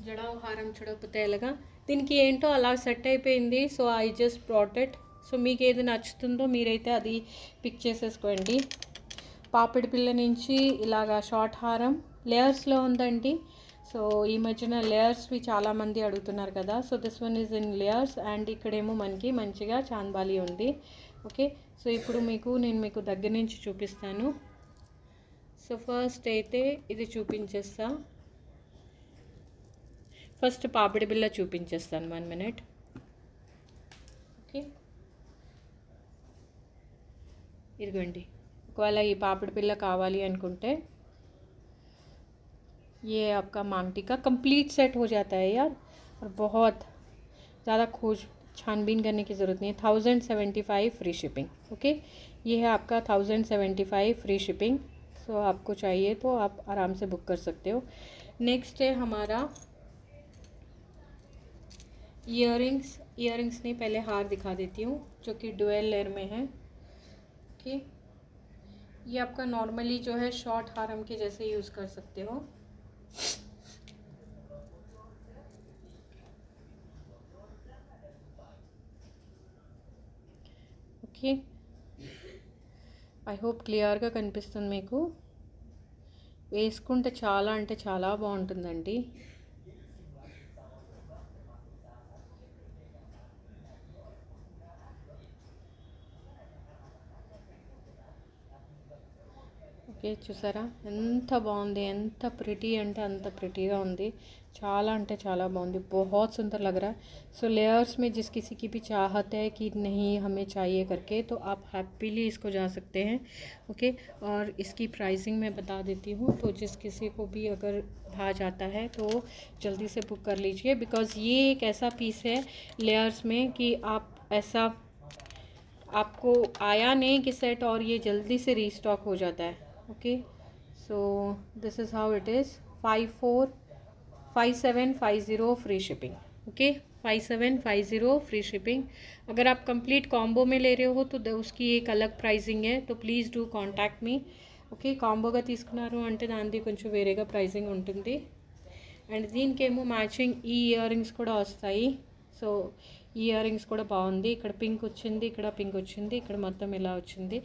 జడావు హారం చూడకపోతే ఎలాగా, దీనికి ఏంటో అలా సెట్ అయిపోయింది. So I just brought it. So మీకు ఏది నచ్చుతుందో మీరైతే అది పిక్ చేసేసుకోండి. పాపిడి పిల్ల నుంచి ఇలాగా షార్ట్ హారం లేయర్స్లో ఉందండి. సో ఈ మధ్యన లేయర్స్వి చాలామంది అడుగుతున్నారు కదా. So this one is in layers. And ఇక్కడేమో మనకి మంచిగా చాంద్బాలి ఉంది. ఓకే, సో ఇప్పుడు నేను మీకు దగ్గర నుంచి చూపిస్తాను. సో ఫస్ట్ అయితే ఇది చూపించేస్తా. ఫస్ట్ పాపిడి బిళ్ళ చూపించేస్తాను. 1 minute. ఓకే, ఇదిగోండి. ఒకవేళ ఈ పాపిడి బిళ్ళ కావాలి అనుకుంటే ये आपका मांग टीका कंप्लीट सेट हो जाता है यार, और बहुत ज़्यादा खोज छानबीन करने की ज़रूरत नहीं है. 1075 फ्री शिपिंग. ओके, ये है आपका 1075 फ्री शिपिंग. सो आपको चाहिए तो आप आराम से बुक कर सकते हो. नेक्स्ट है हमारा ईयरिंग्स नहीं, पहले हार दिखा देती हूँ जो कि डुअल लेयर में है. ओके, ये आपका नॉर्मली जो है शॉर्ट हारम के जैसे यूज़ कर सकते हो. ఓకే, ఐ హోప్ క్లియర్గా కనిపిస్తుంది మీకు. వేసుకుంటే చాలా అంటే చాలా బాగుంటుందండి. ఓకే, చూసారా ఎంత బాగుంది, ఎంత ప్రిటీ అంటే అంత ప్రిటీగా ఉంది, చాలా అంటే చాలా బాగుంది, बहुत सुंदर लग रहा है। सो लेयर्स में जिस किसी की भी चाहत है कि नहीं हमें चाहिए करके, तो आप हैप्पीली इसको जा सकते हैं। ओके, और इसकी प्राइसिंग मैं बता देती हूँ, तो जिस किसी को भी अगर भा जाता है तो जल्दी से बुक कर लीजिए, बिकॉज़ ये एक ऐसा पीस है लेयर्स में कि आप ऐसा आपको आया नहीं कि सेट और ये जल्दी से रीस्टॉक हो जाता है। Okay, so this is how it is. 5750 free shipping. Okay, 5750 free shipping. अगर आप कंप्लीट कॉम्बो में ले रहे हो तो उसकी एक अलग प्राइसिंग है, तो please do contact me. Okay, కాంబోగా తీసుకున్నారు అంటే దానిది కొంచెం వేరేగా ప్రైసింగ్ ఉంటుంది। అండ్ దీనికేమో మ్యాచింగ్ ఈ ఇయర్ రింగ్స్ కూడా వస్తాయి। సో ఈ ఇయర్ రింగ్స్ కూడా బాగుంది, ఇక్కడ పింక్ వచ్చింది, ఇక్కడ పింక్ వచ్చింది, ఇక్కడ మొత్తం ఇలా వచ్చింది।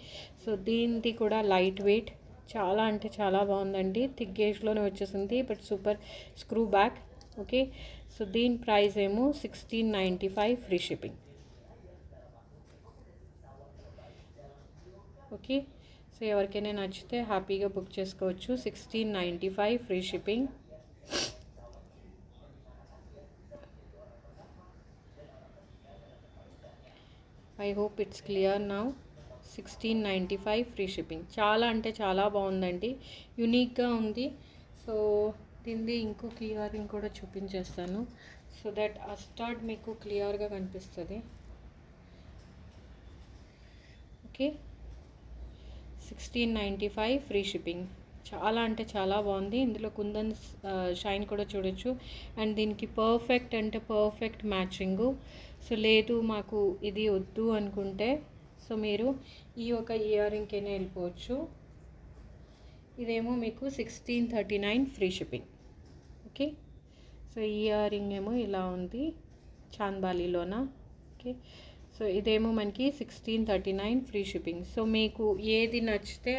సో దీనిది కూడా లైట్ వెయిట్, చాలా అంటే చాలా బాగుందండి, థిక్ గేజ్లోనే వచ్చేసింది, but super screw back. Okay, so దీని ప్రైస్ ఏమో 1695 ఫ్రీ షిప్పింగ్। ఓకే, సో ఎవరికైనా నచ్చితే హ్యాపీగా బుక్ చేసుకోవచ్చు, 1695 free shipping. I hope it's clear now. 1695 free shipping, చాలా అంటే చాలా బాగుందండి, యూనిక్గా ఉంది। సో దీనిది ఇంకొక ఇయర్ రింగ్ కూడా చూపించేస్తాను, సో దట్ ఆ స్టడ్ మీకు క్లియర్గా కనిపిస్తుంది। ఓకే, 1695 ఫ్రీ షిప్పింగ్, చాలా అంటే చాలా బాగుంది। ఇందులో కుందన్ షైన్ కూడా చూడొచ్చు, అండ్ దీనికి పర్ఫెక్ట్ అంటే పర్ఫెక్ట్ మ్యాచింగు। సో లేదు మాకు ఇది వద్దు అనుకుంటే సో మీరు ఈ ఒక ఇయర్ రింగ్కైనా వెళ్ళిపోవచ్చు, ఇదేమో మీకు 1639 ఫ్రీ షిప్పింగ్। ఓకే, సో ఈ ఇయర్ రింగ్ ఏమో ఇలా ఉంది చాంద్బాలీలోన। ఓకే, సో ఇదేమో మనకి 1639 ఫ్రీ షిప్పింగ్। సో మీకు ఏది నచ్చితే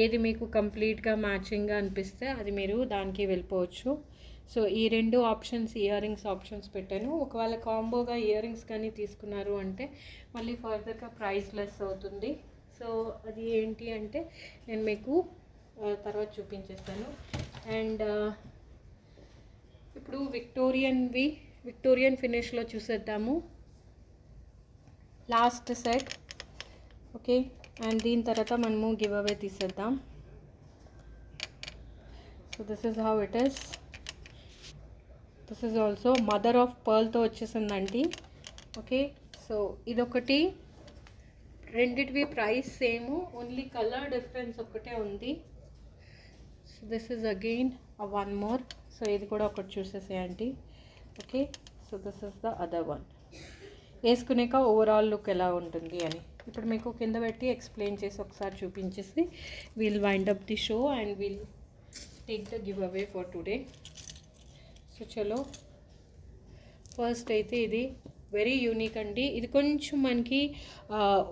ఏది మీకు కంప్లీట్గా మ్యాచింగ్గా అనిపిస్తే అది మీరు దానికి వెళ్ళిపోవచ్చు। సో ఈ రెండు ఆప్షన్స్ ఇయర్ రింగ్స్ ఆప్షన్స్ పెట్టాను, ఒకవేళ కాంబోగా ఇయర్ రింగ్స్ కానీ తీసుకున్నారు అంటే మళ్ళీ ఫర్దర్గా ప్రైస్ లెస్ అవుతుంది। సో అది ఏంటి అంటే నేను మీకు తర్వాత చూపించేస్తాను। అండ్ ఇప్పుడు విక్టోరియన్ ఫినిష్లో చూసేద్దాము లాస్ట్ సెట్। ఓకే, అండ్ దీని తర్వాత మనము గివ్ అవే తీసేద్దాం। So this is how it is. This is also mother of పర్ల్తో వచ్చేసిందండి। ఓకే, సో ఇదొకటి, రెండిటివి price same, only colour difference ఒకటే ఉంది। So this is again one more, so ఇది కూడా ఒకటి చూసేసేయండి। Okay, so this is the other one, వేసుకునేక ఓవరాల్ లుక్ ఎలా ఉంటుంది అని ఇప్పుడు మీకు కింద పెట్టి ఎక్స్ప్లెయిన్ చేసి ఒకసారి చూపించేసి we'll wind up the show and we'll take the give away for today. So చలో, ఫస్ట్ అయితే ఇది వెరీ యూనిక్ అండి, ఇది కొంచెం మనకి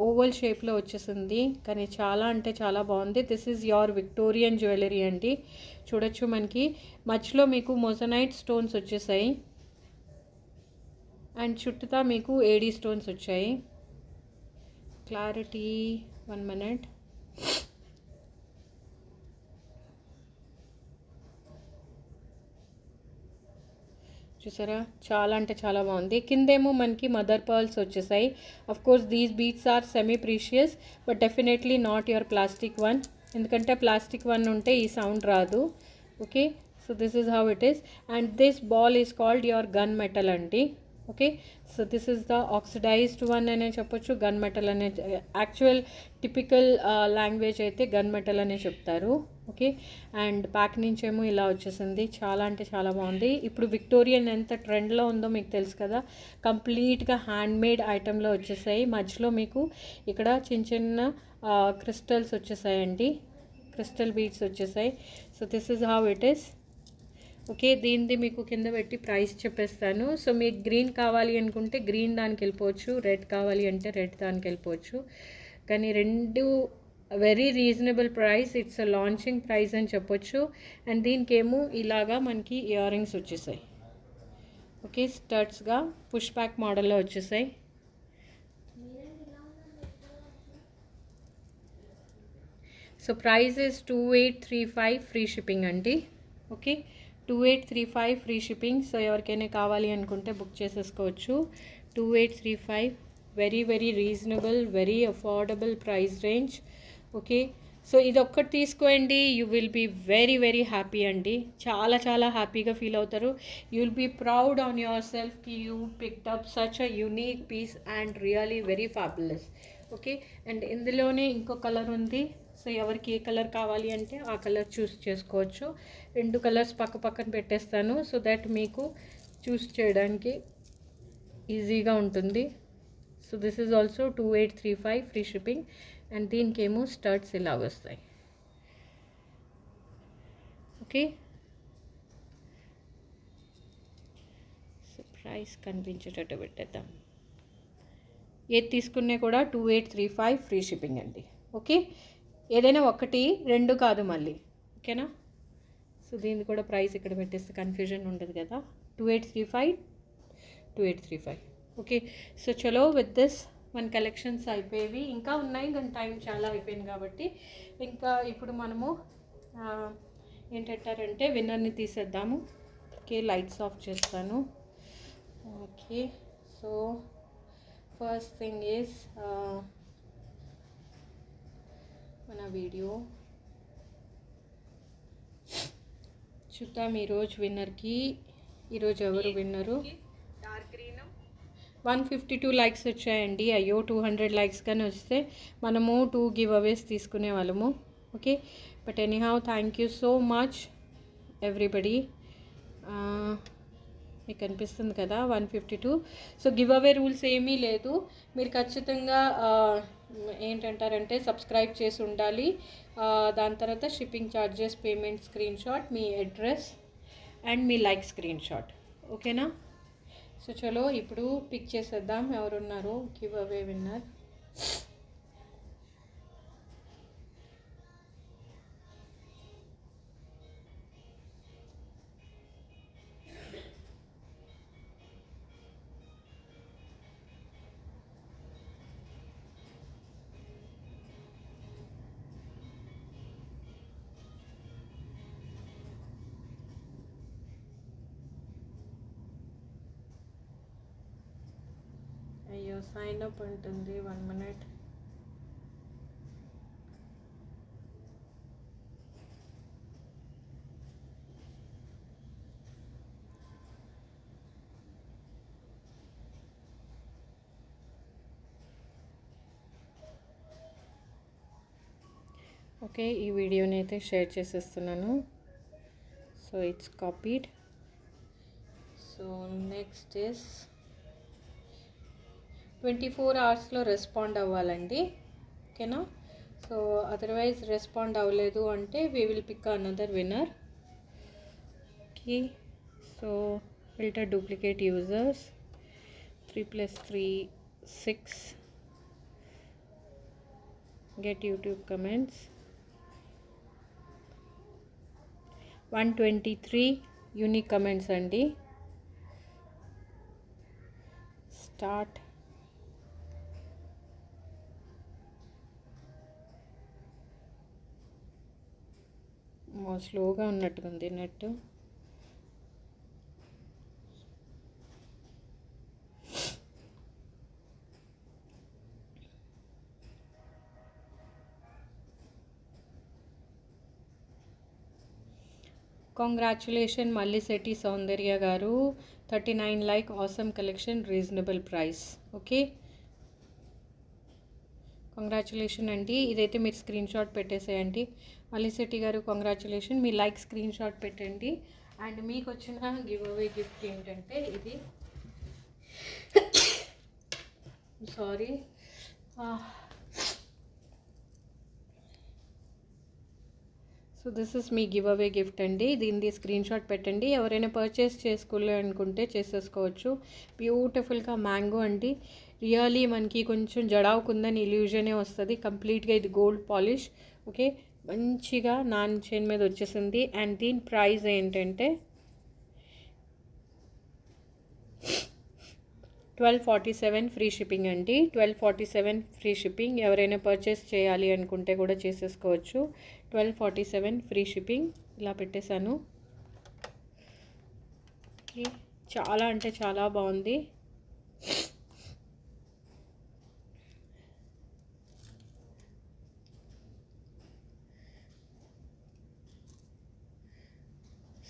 ఓవల్ షేప్లో వచ్చేసింది కానీ చాలా అంటే చాలా బాగుంది। This is your Victorian jewellery అండి, చూడొచ్చు మనకి మధ్యలో మీకు మొజనైట్ స్టోన్స్ వచ్చేసాయి అండ్ చుట్టూతా మీకు ఏడీ స్టోన్స్ వచ్చాయి। క్లారిటీ 1 మినిట్, చూసారా చాలా అంటే చాలా బాగుంది। కిందేమో మనకి మదర్ పర్ల్స్ వచ్చేసాయి। Of course these beads are semi precious but definitely not your plastic one, ఎందుకంటే ప్లాస్టిక్ వన్ ఉంటే ఈ సౌండ్ రాదు। Okay, so this is how it is, and this ball is called your gun metal అండి। Okay, so this is the oxidised one అనే చెప్పొచ్చు, gun metal అనే actual typical language అయితే gun metal అనే చెప్తారు। ఓకే, అండ్ బ్యాక్ నుంచి ఏమో ఇలా వచ్చేసింది, చాలా అంటే చాలా బాగుంది। ఇప్పుడు విక్టోరియన్ ఎంత ట్రెండ్లో ఉందో మీకు తెలుసు కదా, కంప్లీట్గా హ్యాండ్మేడ్ ఐటెంలో వచ్చేసాయి, మధ్యలో మీకు ఇక్కడ చిన్న చిన్న క్రిస్టల్స్ వచ్చేసాయండి, క్రిస్టల్ బీడ్స్ వచ్చేసాయి। So this is how it is. Okay, దీనిది మీకు కింద పెట్టి ప్రైస్ చెప్పేస్తాను। సో మీకు గ్రీన్ కావాలి అనుకుంటే గ్రీన్ దానికి వెళ్ళిపోవచ్చు, రెడ్ కావాలి అంటే రెడ్ దానికి వెళ్ళిపోవచ్చు, కానీ రెండు very reasonable price, it's a launching price అని చెప్పొచ్చు। అండ్ దీనికేమో ఇలాగా మనకి ఇయర్ రింగ్స్ వచ్చేసాయి। ఓకే, స్టడ్స్గా పుష్ బ్యాక్ మోడల్లో వచ్చేసాయి। So price is 2835 free shipping అండి. Okay, 2835 free shipping. సో ఎవరికైనా కావాలి అనుకుంటే బుక్ చేసేసుకోవచ్చు. 2835 very very reasonable, very affordable price range. Okay, so ఇది ఒక్కటి తీసుకోండి, you will be very very happy అండి. చాలా చాలా హ్యాపీగా ఫీల్ అవుతారు. You will be proud on yourself కి you picked up such a unique piece and really very fabulous. Okay, and ఇందులోనే ఇంకో కలర్ ఉంది. సో ఎవరికి ఏ కలర్ కావాలి అంటే ఆ కలర్ చూస్ చేసుకోవచ్చు. 2 కలర్స్ పక్క పక్కన పెట్టేస్తాను సో దట్ మీకు చూస్ చేయడానికి ఈజీగా ఉంటుంది. So this is also 2835 free shipping. And దీనికేమో స్టర్ట్స్ ఇలా వస్తాయి. ఓకే, సో ప్రైస్ కనిపించేటట్టు పెట్టేద్దాం. ఏది తీసుకున్నా కూడా 2835 ఫ్రీ షిప్పింగ్ అండి. ఓకే, ఏదైనా ఒకటి 2 కాదు మళ్ళీ. ఓకేనా, సో దీన్ని కూడా ప్రైస్ ఇక్కడ పెట్టేస్తే కన్ఫ్యూజన్ ఉండదు కదా. 2835. ఓకే, సో చలో విత్ దిస్ మన కలెక్షన్స్ అయిపోయేవి. ఇంకా ఉన్నాయి కానీ టైం చాలా అయిపోయింది కాబట్టి ఇంకా ఇప్పుడు మనము ఏంటంటారంటే విన్నర్ని తీసేద్దాము. ఓకే, లైట్స్ ఆఫ్ చేస్తాను. Okay, so first thing is మన వీడియో చూద్దాం. ఈరోజు విన్నర్కి ఈరోజు ఎవరు విన్నరు? 152 లైక్స్ వచ్చాయండి. అయ్యో 200 లైక్స్ కానీ వస్తే మనము 2 గివ్ అవేస్ తీసుకునే వాళ్ళము. Okay, but anyhow thank you so much everybody. మీకు కనిపిస్తుంది కదా 152. సో గివ్ అవే రూల్స్ ఏమీ లేదు. మీరు ఖచ్చితంగా ఏంటంటారంటే సబ్స్క్రైబ్ చేసి ఉండాలి. దాని తర్వాత shipping charges, payment screen shot, me address and me like screen shot. ఓకేనా, సో చలో ఇప్పుడు పిక్ చేసేద్దాం ఎవరున్నారు గివ్ అవే విన్నర్. అయ్యో సైన్ అప్ ఉంటుంది, 1 minute. ఓకే, ఈ వీడియోని అయితే షేర్ చేసేస్తున్నాను. So it's copied. So next is 24 అవర్స్లో రెస్పాండ్ అవ్వాలండి. ఓకేనా, సో అదర్వైజ్ రెస్పాండ్ అవ్వలేదు అంటే we will pick another winner. Okay, so filter duplicate users 3 + 3 6. Get YouTube comments 123 unique comments అండి. స్టార్ట్. స్లోగా ఉన్నట్టుగా net. Congratulation Mallishetti Soundarya garu, 39 like, awesome collection, reasonable price. Okay, congratulation అండి. ఇదైతే మీరు స్క్రీన్ షాట్ పెట్టేసేయండి. మల్లిశెట్టి గారు కంగ్రాచులేషన్. మీ లైక్ స్క్రీన్ షాట్ పెట్టండి. And మీకు వచ్చిన గివ్ అవే గిఫ్ట్ ఏంటంటే ఇది, సారీ, సో దిస్ ఇస్ మీ గివ్ అవే గిఫ్ట్ అండి. దీన్ని స్క్రీన్ షాట్ పెట్టండి. ఎవరైనా పర్చేస్ చేసుకోవాలి అనుకుంటే చేసేసుకోవచ్చు. బ్యూటిఫుల్గా మ్యాంగో అండి. రియలీ మనకి కొంచెం జడావుకుందని ఇల్యూజనే వస్తుంది. కంప్లీట్గా ఇది గోల్డ్ పాలిష్. ఓకే, మంచిగా నాన్ చైన్ మీద వచ్చేసింది. అండ్ దీని ప్రైస్ ఏంటంటే 1247 ఫ్రీ షిప్పింగ్ అండి. 1247 ఫ్రీ షిప్పింగ్. ఎవరైనా పర్చేస్ చేయాలి అనుకుంటే కూడా చేసేసుకోవచ్చు. 1247 ఫ్రీ షిప్పింగ్. ఇలా పెట్టేశాను. చాలా అంటే చాలా బాగుంది.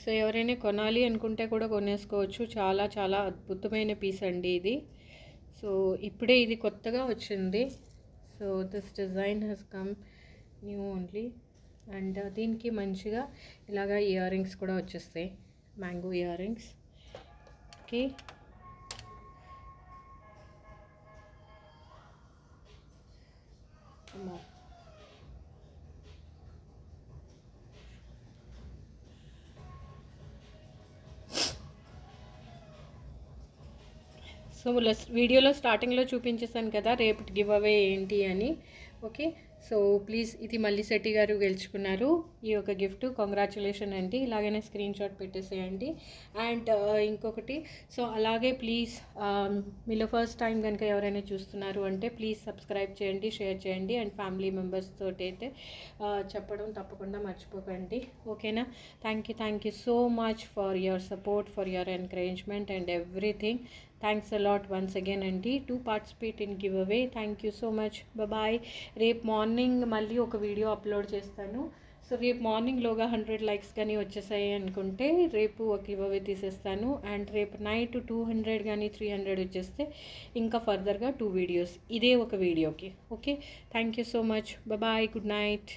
సో ఎవరైనా కొనాలి అనుకుంటే కూడా కొనేసుకోవచ్చు. చాలా చాలా అద్భుతమైన పీస్ అండి ఇది. సో ఇప్పుడే ఇది కొత్తగా వచ్చింది. So this design has come new only. And దీనికి మంచిగా ఇలాగా ఇయర్ రింగ్స్ కూడా వచ్చేస్తాయి, mango ear rings. Okay, so వీడియోలో స్టార్టింగ్లో చూపించేసాను కదా రేపటి గివ్ అవే ఏంటి అని. ఓకే, సో ప్లీజ్, ఇది మళ్ళీ శెట్టి గారు గెలుచుకున్నారు ఈ యొక్క గిఫ్ట్. కంగ్రాచులేషన్ అండి. ఇలాగైనా స్క్రీన్ షాట్ పెట్టేసేయండి. అండ్ ఇంకొకటి, సో అలాగే ప్లీజ్ మీలో ఫస్ట్ టైం కనుక ఎవరైనా చూస్తున్నారు అంటే ప్లీజ్ సబ్స్క్రైబ్ చేయండి, షేర్ చేయండి. అండ్ ఫ్యామిలీ మెంబర్స్ తోటి అయితే చెప్పడం తప్పకుండా మర్చిపోకండి. ఓకేనా? Thank you so much for your support, for your encouragement and everything. Thanks a lot once again అండి to participate in give away. Thank you so much. Bye. రేపు మార్నింగ్ మళ్ళీ ఒక వీడియో అప్లోడ్ చేస్తాను. సో రేపు మార్నింగ్లోగా 100 లైక్స్ కానీ వచ్చేసాయి అనుకుంటే రేపు ఒక గివ్ అవే తీసేస్తాను. అండ్ రేపు నైట్ 200 కానీ 300 వచ్చేస్తే ఇంకా ఫర్దర్గా 2 వీడియోస్ ఇదే ఒక వీడియోకి. Okay, thank you so much. Bye. Good night.